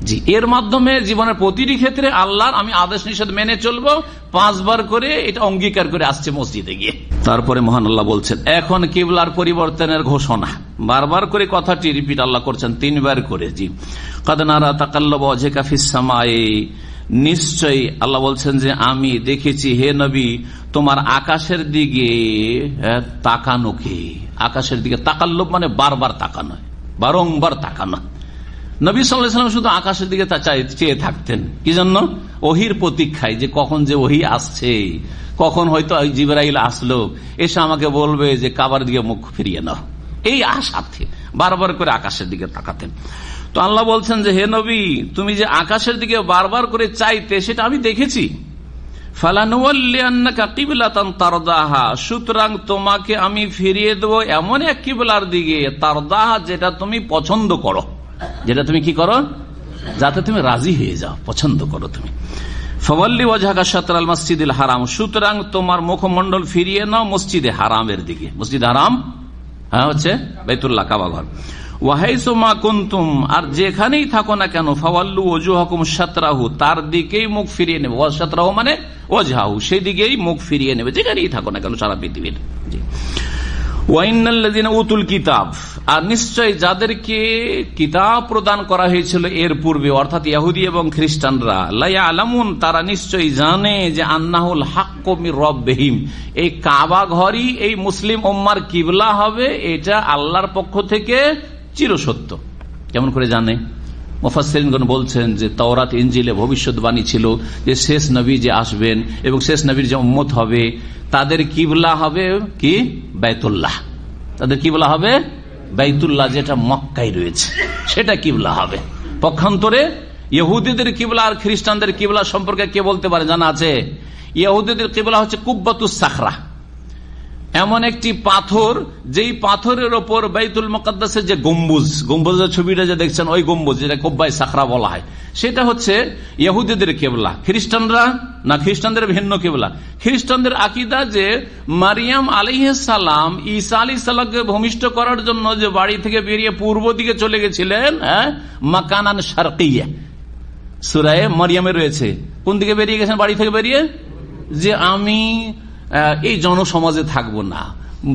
জি, এর মাধ্যমে জীবনের প্রতিটি ক্ষেত্রে আল্লাহর আমি আদেশ নিষেধ মেনে চলবো, 5 বার করে এটা অঙ্গীকার করে আসছে মসজিদে গিয়ে। তারপরে মহান আল্লাহ বলছেন এখন কিবলার পরিবর্তনের ঘোষণা, বারবার করে কথাটি রিপিট আল্লাহ করছেন 3 বার করে। জি, কাদ নারা তাকাল্লুবা ওয়াজহিকা ফিস সামায়ে, নিশ্চয়ই আল্লাহ বলছেন যে আমি দেখেছি হে নবী তোমার আকাশের দিকে তাকানোকে। আকাশের দিকে তাকাল্লুব মানে বারবার তাকানো, বারংবার তাকানো। নবী সাল্লাল্লাহু আলাইহি ওয়াসাল্লাম শুধু আকাশের দিকে চেয়ে থাকতেন, কি জন্য? ওহির প্রতীক্ষায়, যে কখন যে ওহি আসছে, কখন হয়তো জিবরাইল আসলো, এসে আমাকে বলবে যে কাবার দিকে মুখ ফিরিয়ে নাও, এই আশাতে বারবার করে আকাশের দিকে তাকাতেন। তো আল্লাহ বলছেন যে হে নবী, তুমি যে আকাশের দিকে বারবার করে চাইতে, সেটা আমি দেখেছি। সুতরাং তোমাকে আমি ফিরিয়ে দেবো এমন এক কিবলার দিকে, তারদাহা, যেটা তুমি পছন্দ করো, যেটা তুমি কি করো, যাতে তুমি রাজি হয়ে যাও, পছন্দ করো তুমি। ফাওয়াল্লি ওয়াজহাকা শাতরাল মসজিদিল হারাম, সুতরাং তোমার মুখমণ্ডল ফিরিয়ে নাও মসজিদে হারামের দিকে। মসজিদ হারাম হচ্ছে বাইতুল্লাহ, কাবা ঘর। ওয়াহাইসু মা কুনতুম, আর যেখানেই থাকো না কেন, ফাওয়াল্লু ওয়াজুহাকুম শাতরাহু, তার দিকেই মুখ ফিরিয়ে নেবে। শাতরাহু মানে ওয়াজহাহু, সেই দিকেই মুখ ফিরিয়ে নেবে, যেখানেই থাকো না কেন সারা পৃথিবীর। ওয়াইন্নাল্লাযিনা উতুল কিতাব, আর নিশ্চয় যাদেরকে কিতাব প্রদান করা হয়েছিল এর পূর্বে, অর্থাৎ ইহুদি এবং খ্রিস্টানরা, লা ইয়ালামুন, তারা নিশ্চয়ই জানে যে আন্নাহুল হাক্কু মির রাব্বিহিম, এই কাবা ঘরই এই মুসলিম উম্মার কিবলা হবে, এটা আল্লাহর পক্ষ থেকে চিরসত্য। কেমন করে জানে? মুফাসসিরিনগণ বলছেন যে তাওরাত ইনজিলে ভবিষ্যৎবাণী ছিল যে শেষ নবী যে আসবেন এবং শেষ নবীর যে উম্মত হবে, তাদের কিবলা হবে কি? বাইতুল্লাহ। তাদের কিবলা হবে বাইতুল্লাহ, যেটা মক্কায় রয়েছে, সেটা কিবলা হবে। পক্ষান্তরে ইহুদিদের কিবলা আর খ্রিস্টানদের কিবলা সম্পর্কে কে বলতে পারে? জানা আছে? ইহুদিদের কিবলা হচ্ছে কুব্বাতুস সাখরা, এমন একটি পাথর, যেই পাথরের ওপর বাইতুল মুকাদ্দাসের যে গম্বুজের ছবিটা যে দেখছেন, ওই গম্বুজ, যেটা কুব্বায়ে সাখরা বলা হয়, সেটা হচ্ছে ইহুদিদের কিবলা। খ্রিস্টানরা না, খ্রিস্টানদের ভিন্ন কিবলা। খ্রিস্টানদের আকীদা যে মারিয়াম আলাইহিস সালাম ঈসা আলাইহিস সালামকে ভূমিষ্ঠ করার জন্য যে বাড়ি থেকে বেরিয়ে পূর্ব দিকে চলে গেছিলেন, মাকানান শারকিয়া, সূরা মারিয়ামে রয়েছে। কোন দিকে বেরিয়ে গেছেন? বাড়ি থেকে বেরিয়ে, যে আমি এই জনসমাজে থাকবো না,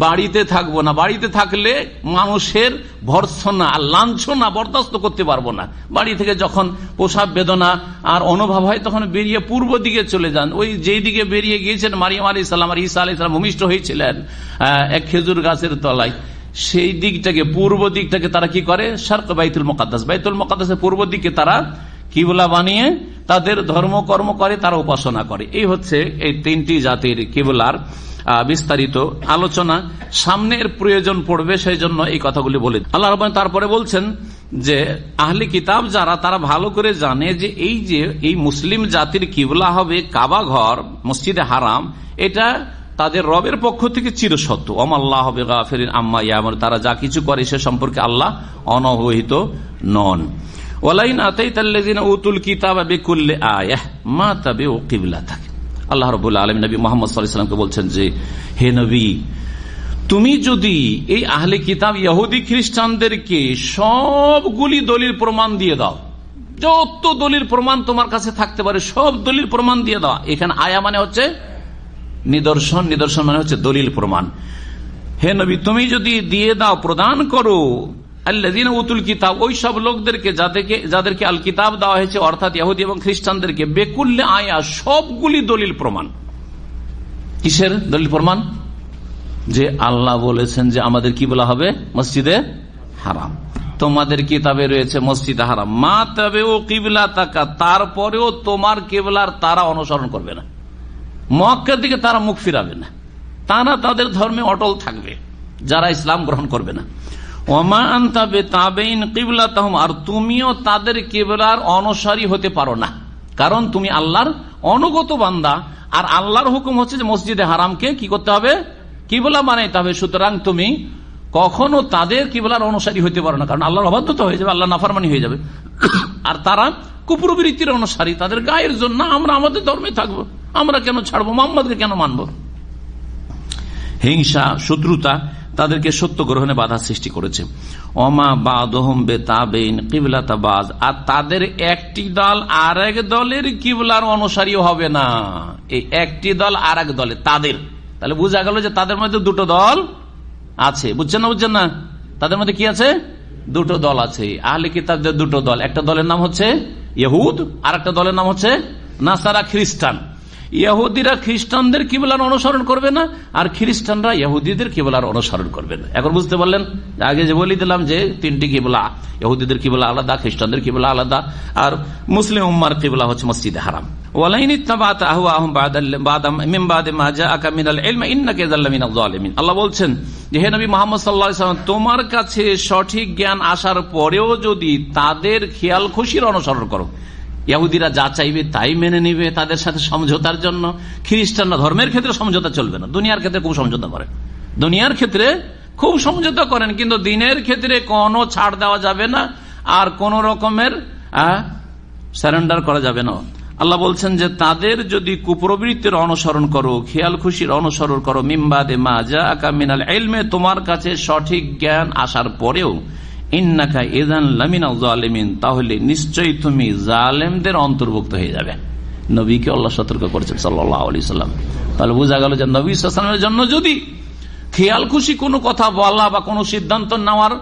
বাড়িতে থাকবো না, বাড়িতে থাকলে মানুষের ভর্ৎসনা আর লাঞ্ছনা বরদাস্ত করতে পারবো না। বাড়ি থেকে যখন প্রসব বেদনা আর অনুভব হয়, তখন বেরিয়ে পূর্ব দিকে চলে যান। ওই যেই দিকে বেরিয়ে গিয়েছেন মারিয়াম আলাইহিস সালাম আর ঈসা আলাইহিস সালাম ভূমিষ্ঠ হয়েছিলেন এক খেজুর গাছের তলায়, সেই দিকটাকে, পূর্ব দিকটাকে তারা কি করে? শারক বাইতুল মুকাদ্দাস, বাইতুল মুকাদ্দাসের পূর্ব দিকে তারা কিবলা বানিয়ে তাদের ধর্মকর্ম করে, তারা উপাসনা করে। এই হচ্ছে এই তিনটি জাতির কিবলার বিস্তারিত আলোচনা। সামনের প্রয়োজন পড়বে, সেই জন্য এই কথাগুলি বলে আল্লাহ রাব্বুল তারপরে বলছেন যে আহলে কিতাব যারা, তারা ভালো করে জানে যে এই মুসলিম জাতির কিবলা হবে কাবা ঘর, মসজিদে হারাম, এটা তাদের রবের পক্ষ থেকে চিরসত্য। ওমাল্লাহু বিগাফিরিন আম্মা ইয়ামালুন, তারা যা কিছু করে সে সম্পর্কে আল্লাহ অনবহিত নন। ওয়ালাইন আতাইতাল্লাযিনা উতুল কিতাবা বিকুল্লি আয়াহ মা তাবিউ কিবলাতাক, আল্লাহ রাব্বুল আলামিন নবী মুহাম্মদ সাল্লাল্লাহু আলাইহি ওয়াসাল্লামকে বলছেন যে হে নবী, তুমি যদি এই আহলে কিতাব ইহুদি খ্রিস্টানদেরকে সবগুলি দলিল প্রমাণ দিয়ে দাও, যত দলিল প্রমাণ তোমার কাছে থাকতে পারে সব দলিল প্রমাণ দিয়ে দাও। এখানে আয়া মানে হচ্ছে নিদর্শন, নিদর্শন মানে হচ্ছে দলিল প্রমাণ। হে নবী, তুমি যদি দিয়ে দাও, প্রদান করো, আল্লাযীনা উতুল কিতাব, ওই সব লোকদেরকে যাদেরকে আল কিতাব দেওয়া হয়েছে, অর্থাৎ ইহুদি এবং খ্রিস্টানদেরকে, বেকুল্লে আয়া, সবগুলি দলিল প্রমাণ। কিসের দলিল প্রমাণ? যে আল্লাহ বলেছেন যে আমাদের কি বলা হবে? মসজিদে হারাম। তোমাদের কিতাবে রয়েছে মসজিদে হারাম। মা তাবিউ কিবলাতাকা, তারপরেও তোমার কিবলার তারা অনুসরণ করবে না, মক্কার দিকে তারা মুখ ফিরাবে না, তারা তাদের ধর্মে অটল থাকবে, যারা ইসলাম গ্রহণ করবে না। ওমা আনতা বিতাবিন কিবলাতাহুম, আর তুমিও তাদের কিবলার অনুসারী হতে পারো না, কারণ তুমি আল্লাহর অনুগত বান্দা, আর আল্লাহর হুকুম হচ্ছে যে মসজিদে হারামকে কি করতে হবে? কিবলা বানাইতে হবে। সুতরাং তুমি কখনো তাদের কিবলার অনুসারী হতে পারো না, কারণ আল্লাহর অবাধ্যতা হয়ে যাবে, আল্লাহ নাফরমানি হয়ে যাবে। আর তারা কুফরবৃত্তির অনুসারী, তাদের গায়ের জন্য আমরা আমাদের ধর্মে থাকবো, আমরা কেন ছাড়বো, মোহাম্মদকে কেন মানবো? হিংসা, শত্রুতা তাদেরকে সত্য গ্রহণে বাধা সৃষ্টি করেছে। ওমা বাদহুম বিতাবিন কিবলাতা বাজ, আর তাদের একটি দল আর এক দলের কিবলার অনুসারী হবে না। এই একটি দল আর এক দলের, তাদের, তাহলে বোঝা গেল যে তাদের মধ্যে দুটো দল আছে। বুঝছেন না? বুঝছেন না? তাদের মধ্যে কি আছে? দুটো দল আছে। আহলে কিতাবদের দুটো দল, একটা দলের নাম হচ্ছে ইহুদ, আর একটা দলের নাম হচ্ছে নাসারা, খ্রিস্টান। ইহুদিরা খ্রিস্টানদের কিবলার অনুসরণ করবে না, আর খ্রিস্টানরা ইহুদিদের কিবলার অনুসরণ করবে না। এখন বুঝতে পারলেন? আগে যে বলে দিলাম যে তিনটি কিবলা, ইহুদিদের কিবলা আলাদা, খ্রিস্টানদের কিবলা আলাদা, আর মুসলিম উম্মার কিবলা হচ্ছে মসজিদে হারাম। আল্লাহ বলছেন যে হে নবী মুহাম্মদ সাল্লাল্লাহু আলাইহি ওয়াসাল্লাম, তোমার কাছে সঠিক জ্ঞান আসার পরেও যদি তাদের খেয়াল খুশির অনুসরণ করো, ইহুদিরা যা চাইবে তাই মেনে নিবে তাদের সাথে সমঝোতার জন্য। খ্রিস্টানরা ধর্মের ক্ষেত্রে সমঝোতা চলবে না, দুনিয়ার ক্ষেত্রে খুব সমঝোতা করেন, দুনিয়ার ক্ষেত্রে খুব সমঝোতা করেন, কিন্তু দিনের ক্ষেত্রে কোনো ছাড় দেওয়া যাবে না, আর কোন রকমের সারেন্ডার করা যাবে না। আল্লাহ বলছেন যে তাদের যদি কুপ্রবৃত্তির অনুসরণ করো, খেয়াল খুশির অনুসরণ করো, মিম্বাদে মা জাআকা মিনাল ইলমে, তোমার কাছে সঠিক জ্ঞান আসার পরেও, ইন্নাকা ইযান লামিনাল যালিমিন, তাহলে নিশ্চয়ই তুমি জালেমদের অন্তর্ভুক্ত হয়ে যাবে। নবীকে আল্লাহ সতর্ক করেছেন সাল্লাল্লাহু আলাইহি সাল্লাম। তাহলে বোঝা গেল যে নবী সাল্লাল্লাহু আলাইহি ওয়াসাল্লামের জন্য যদি খেয়াল খুশি কোনো কথা বলা বা কোনো সিদ্ধান্ত নেওয়ার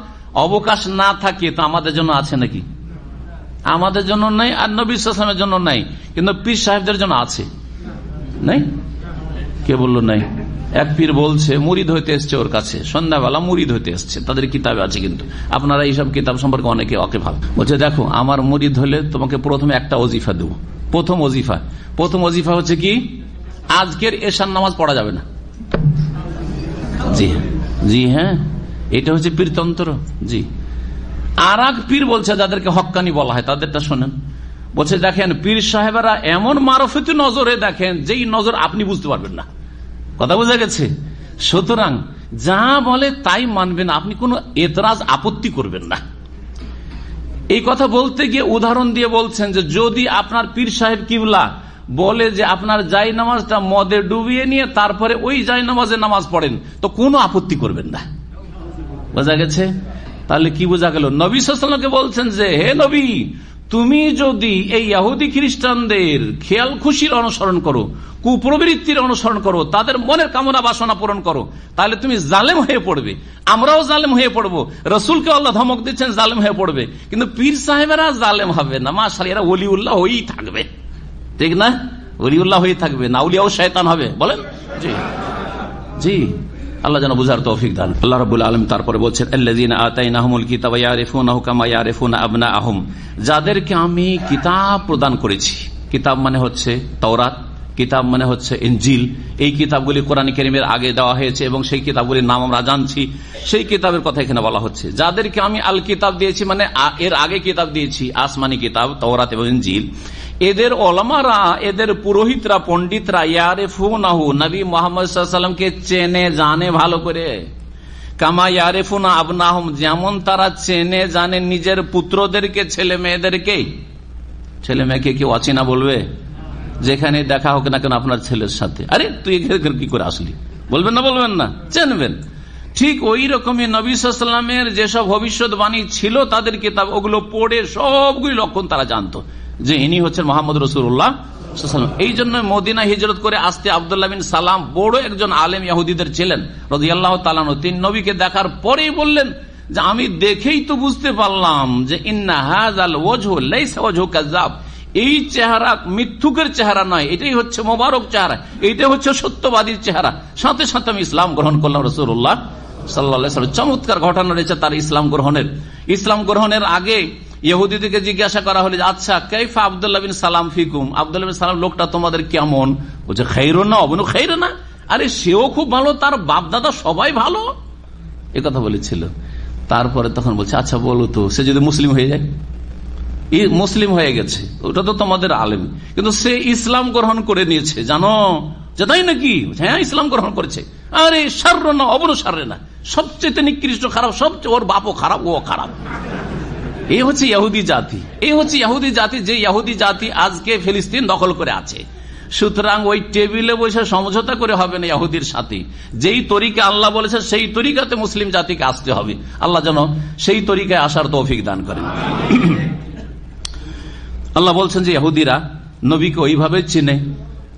অবকাশ না থাকে, তো আমাদের জন্য আছে নাকি? আমাদের জন্য নাই, আর নবী সাল্লাল্লাহু আলাইহি ওয়াসাল্লামের জন্য নাই, কিন্তু পীর সাহেবদের জন্য আছে। নাই? কে বললো নাই? এক পীর বলছে মুরিদ হইতে এসছে ওর কাছে, সন্ধ্যাবেলা মুরিদ হইতে এসছে, তাদের কিতাবে আছে, কিন্তু আপনারা এইসব কিতাব সম্পর্কে অনেকে ওয়াকিফ। বলছে দেখো, আমার মুরিদ হলে তোমাকে প্রথমে একটা ওজিফা দেবো। প্রথম ওজিফা হচ্ছে কি? আজকের এশার নামাজ পড়া যাবে না। জি হ্যাঁ, এটা হচ্ছে পীরতন্ত্র। জি। আর এক পীর বলছে, যাদেরকে হক্কানি বলা হয়, তাদেরটা শোনেন। বলছে দেখেন, পীর সাহেবেরা এমন মারফতি নজরে দেখেন, যেই নজর আপনি বুঝতে পারবেন না। কথা বোঝা গেছে? সুতরাং যা বলে তাই মানবেন, আপনি কোনো এতরাজ আপত্তি করবেন না। এই কথা বলতে গিয়ে উদাহরণ দিয়ে বলছেন যে যদি আপনার পীর সাহেব কিবলা বলে যে আপনার জায় নামাজটা মদে ডুবিয়ে নিয়ে তারপরে ওই জায় নামাজে নামাজ পড়েন, তো কোনো আপত্তি করবেন না। বোঝা গেছে? তাহলে কি বোঝা গেল? নবী সাল্লাল্লাহু আলাইহি ওয়াসাল্লামকে বলছেন যে হে নবী, তুমি যদি এই ইহুদি খ্রিস্টানদের খেয়াল খুশির অনুসরণ করো, কুপ্রবৃত্তির অনুসরণ করো, তাদের মনের কামনা বাসনা পূরণ করো, তাহলে তুমি জালেম হয়ে পড়বে, আমরাও জালেম হয়ে পড়বো। রসুলকে আল্লাহ ধমক দিচ্ছেন জালেম হয়ে পড়বে, কিন্তু পীর সাহেবেরা জালেম হবে না, মাশাআল্লাহ, এরা ওলিউল্লাহ হয়েই থাকবে। ঠিক না? ওলিউল্লাহ হয়ে থাকবে, না উলিয়াও শয়তান হবে। বলেন? জি জি, আল্লাহ যেন বুঝার তৌফিক দান। আল্লাহ রাব্বুল আলামিন তারপরে বলছেন, আল্লাযীনা আতাইনাহুমুল কিতাবা ইয়ারিফুনাহু কামা ইয়ারিফুনা আবনাআহুম, যাদেরকে আমি কিতাব প্রদান করেছি। কিতাব মানে হচ্ছে তাওরাত, কিতাব মানে হচ্ছে ইনজিল। এই কিতাবগুলি কোরআন কারীমের আগে দেওয়া হয়েছে এবং সেই কিতাবগুলির নাম আমরা জানছি। সেই কিতাবের কথা এখানে বলা হচ্ছে। যাদেরকে আমি আল কিতাব দিয়েছি, মানে এর আগে কিতাব দিয়েছি, আসমানি কিতাব তাওরাত এবং ইনজিল। এদের ওলামারা, এদের পুরোহিতরা, পণ্ডিতরা ইয়ারিফুনাহু, নবী মুহাম্মদ সাল্লাল্লাহু আলাইহি ওয়াসাল্লামকে চেনে জানে ভালো করে। কামা ইয়ারিফুনা আবনাহুম, যেমন তারা চেনে জানে নিজের পুত্রদেরকে, ছেলে মেয়েদেরকে। ছেলে মেয়েকে কেউ অচেনা বলবে? যেখানে দেখা হোক না কেন আপনার ছেলের সাথে, আরে তুই কি করে আসলি, বলবেন না? বলবেন না? চেনবেন। ঠিক ওই রকমই নবী সাল্লাল্লাহু আলাইহি ওয়াসাল্লামের যেসব ভবিষ্যৎবাণী ছিল তাদের কিতাব, ওগুলো পড়ে সবগুলি লক্ষণ তারা জানতো যে ইনি হচ্ছেন মুহাম্মদ রাসূলুল্লাহ সাল্লাল্লাহু আলাইহি ওয়াসাল্লাম। এই জন্য মদিনা হিজরত করে আসতে আব্দুল্লাহ বিন সালাম বড় একজন আলেম ইহুদিদের ছিলেন রাদিয়াল্লাহু তাআলা আনহু। তিনি নবীকে দেখার পরেই বললেন যে আমি দেখেই তো বুঝতে পারলাম যে ইন্না হাযাল ওয়াজহু লাইসা ওয়াজহু কাযাব, এই চেহারা মিথ্যুকের চেহারা নয়, এটাই হচ্ছে মোবারক চেহারা, এইটাই হচ্ছে সত্যবাদীর চেহারা। সাথে সাথে আমি ইসলাম গ্রহণ করলাম। রাসূলুল্লাহ সাল্লাল্লাহু আলাইহি ওয়াসাল্লাম চমৎকার ঘটনা রয়েছে তার ইসলাম গ্রহণের। ইসলাম গ্রহণের আগে ইহুদিদেরকে জিজ্ঞাসা করা হলে, আচ্ছা কাইফা আব্দুল্লাহ বিন সালাম ফিকুম, আব্দুল্লাহ বিন সালাম লোকটা তোমাদের কেমন? বলছে খাইরুন না অবনু খাইর না, আরে সেও খুব ভালো, তার বাপ দাদা সবাই ভালো, এ কথা বলেছিল। তারপরে তখন বলছে আচ্ছা বলো তো, সে যদি মুসলিম হয়ে যায়? মুসলিম হয়ে গেছে, ওটা তো তোমাদের আলেম, কিন্তু সে ইসলাম গ্রহণ করে নিয়েছে, জানো যে তাই নাকি? হ্যাঁ ইসলাম গ্রহণ করেছে। আরে শারর না অবনু শাররে না, সবচেয়ে নিকৃষ্ট খারাপ, সবচেয়ে ওর বাপও খারাপ, ও খারাপ। এই হচ্ছে ইহুদি জাতি, এই হচ্ছে ইহুদি জাতি, যে ইহুদি জাতি আজকে ফিলিস্তিন দখল করে আছে। সুতরাং ওই টেবিলে বসে সমঝোতা করে হবে না ইহুদির সাথে। যেই তরিকা আল্লাহ বলেছে সেই তরিকাতে মুসলিম জাতিকে আসতে হবে। আল্লাহ যেন সেই তরিকায় আসার তৌফিক দান করেন। আল্লাহ বলছেন যে ইহুদিরা নবীকে ওইভাবে চেনে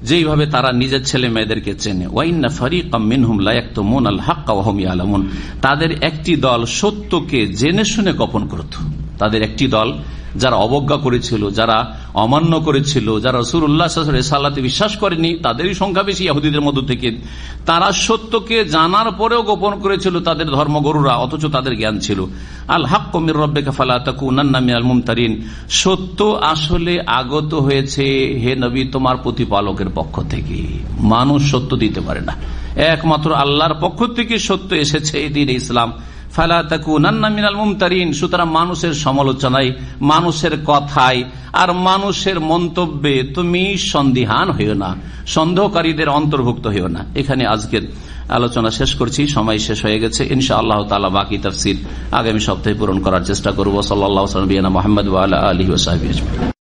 যেইভাবে তারা নিজের ছেলে মেয়েদেরকে চেনে। ওয়াইন্না ফারিকাম মিনহুম লা ইয়াকতুমুনাল হাক্কা ওয়া হুম ইয়ালামুন, তাদের একটি দল সত্যকে জেনে শুনে গোপন করত। তাদের একটি দল যারা অবজ্ঞা করেছিল, যারা অমান্য করেছিল, যারা রাসূলুল্লাহ সাল্লাল্লাহু আলাইহি ওয়াসাল্লামের রিসালাতে বিশ্বাস করেনি, তাদেরই সংখ্যা বেশি ইহুদিদের মধ্য থেকে। তারা সত্যকে জানার পরেও গোপন করেছিল তাদের ধর্মগুরুরা, অথচ তাদের জ্ঞান ছিল। আল হাক্কু মির রাব্বিকা ফালা তাকুনান্না মিনাল মুমতারিন, সত্য আসলে আগত হয়েছে হে নবী তোমার প্রতিপালকের পক্ষ থেকে। মানুষ সত্য দিতে পারে না, একমাত্র আল্লাহর পক্ষ থেকে সত্য এসেছে এই দ্বীন ইসলাম। ফালা তাকুনান্না মিনাল মুমতারিন, সুতরাং মানুষের সমালোচনায়, মানুষের কথায় আর মানুষের মন্তব্যে তুমি সন্দিহান হইও না, সন্দেহকারীদের অন্তর্ভুক্ত হইও না। এখানে আজকের আলোচনা শেষ করছি, সময় শেষ হয়ে গেছে। ইনশাআল্লাহ তাআলা বাকি তাফসীর আগামী সপ্তাহে পূরণ করার চেষ্টা করব। সাল্লাল্লাহু আলাইহি ওয়া সাল্লাম মুহাম্মদ ওয়া আলা আলিহি ওয়া সাহবিহি আজমাইন।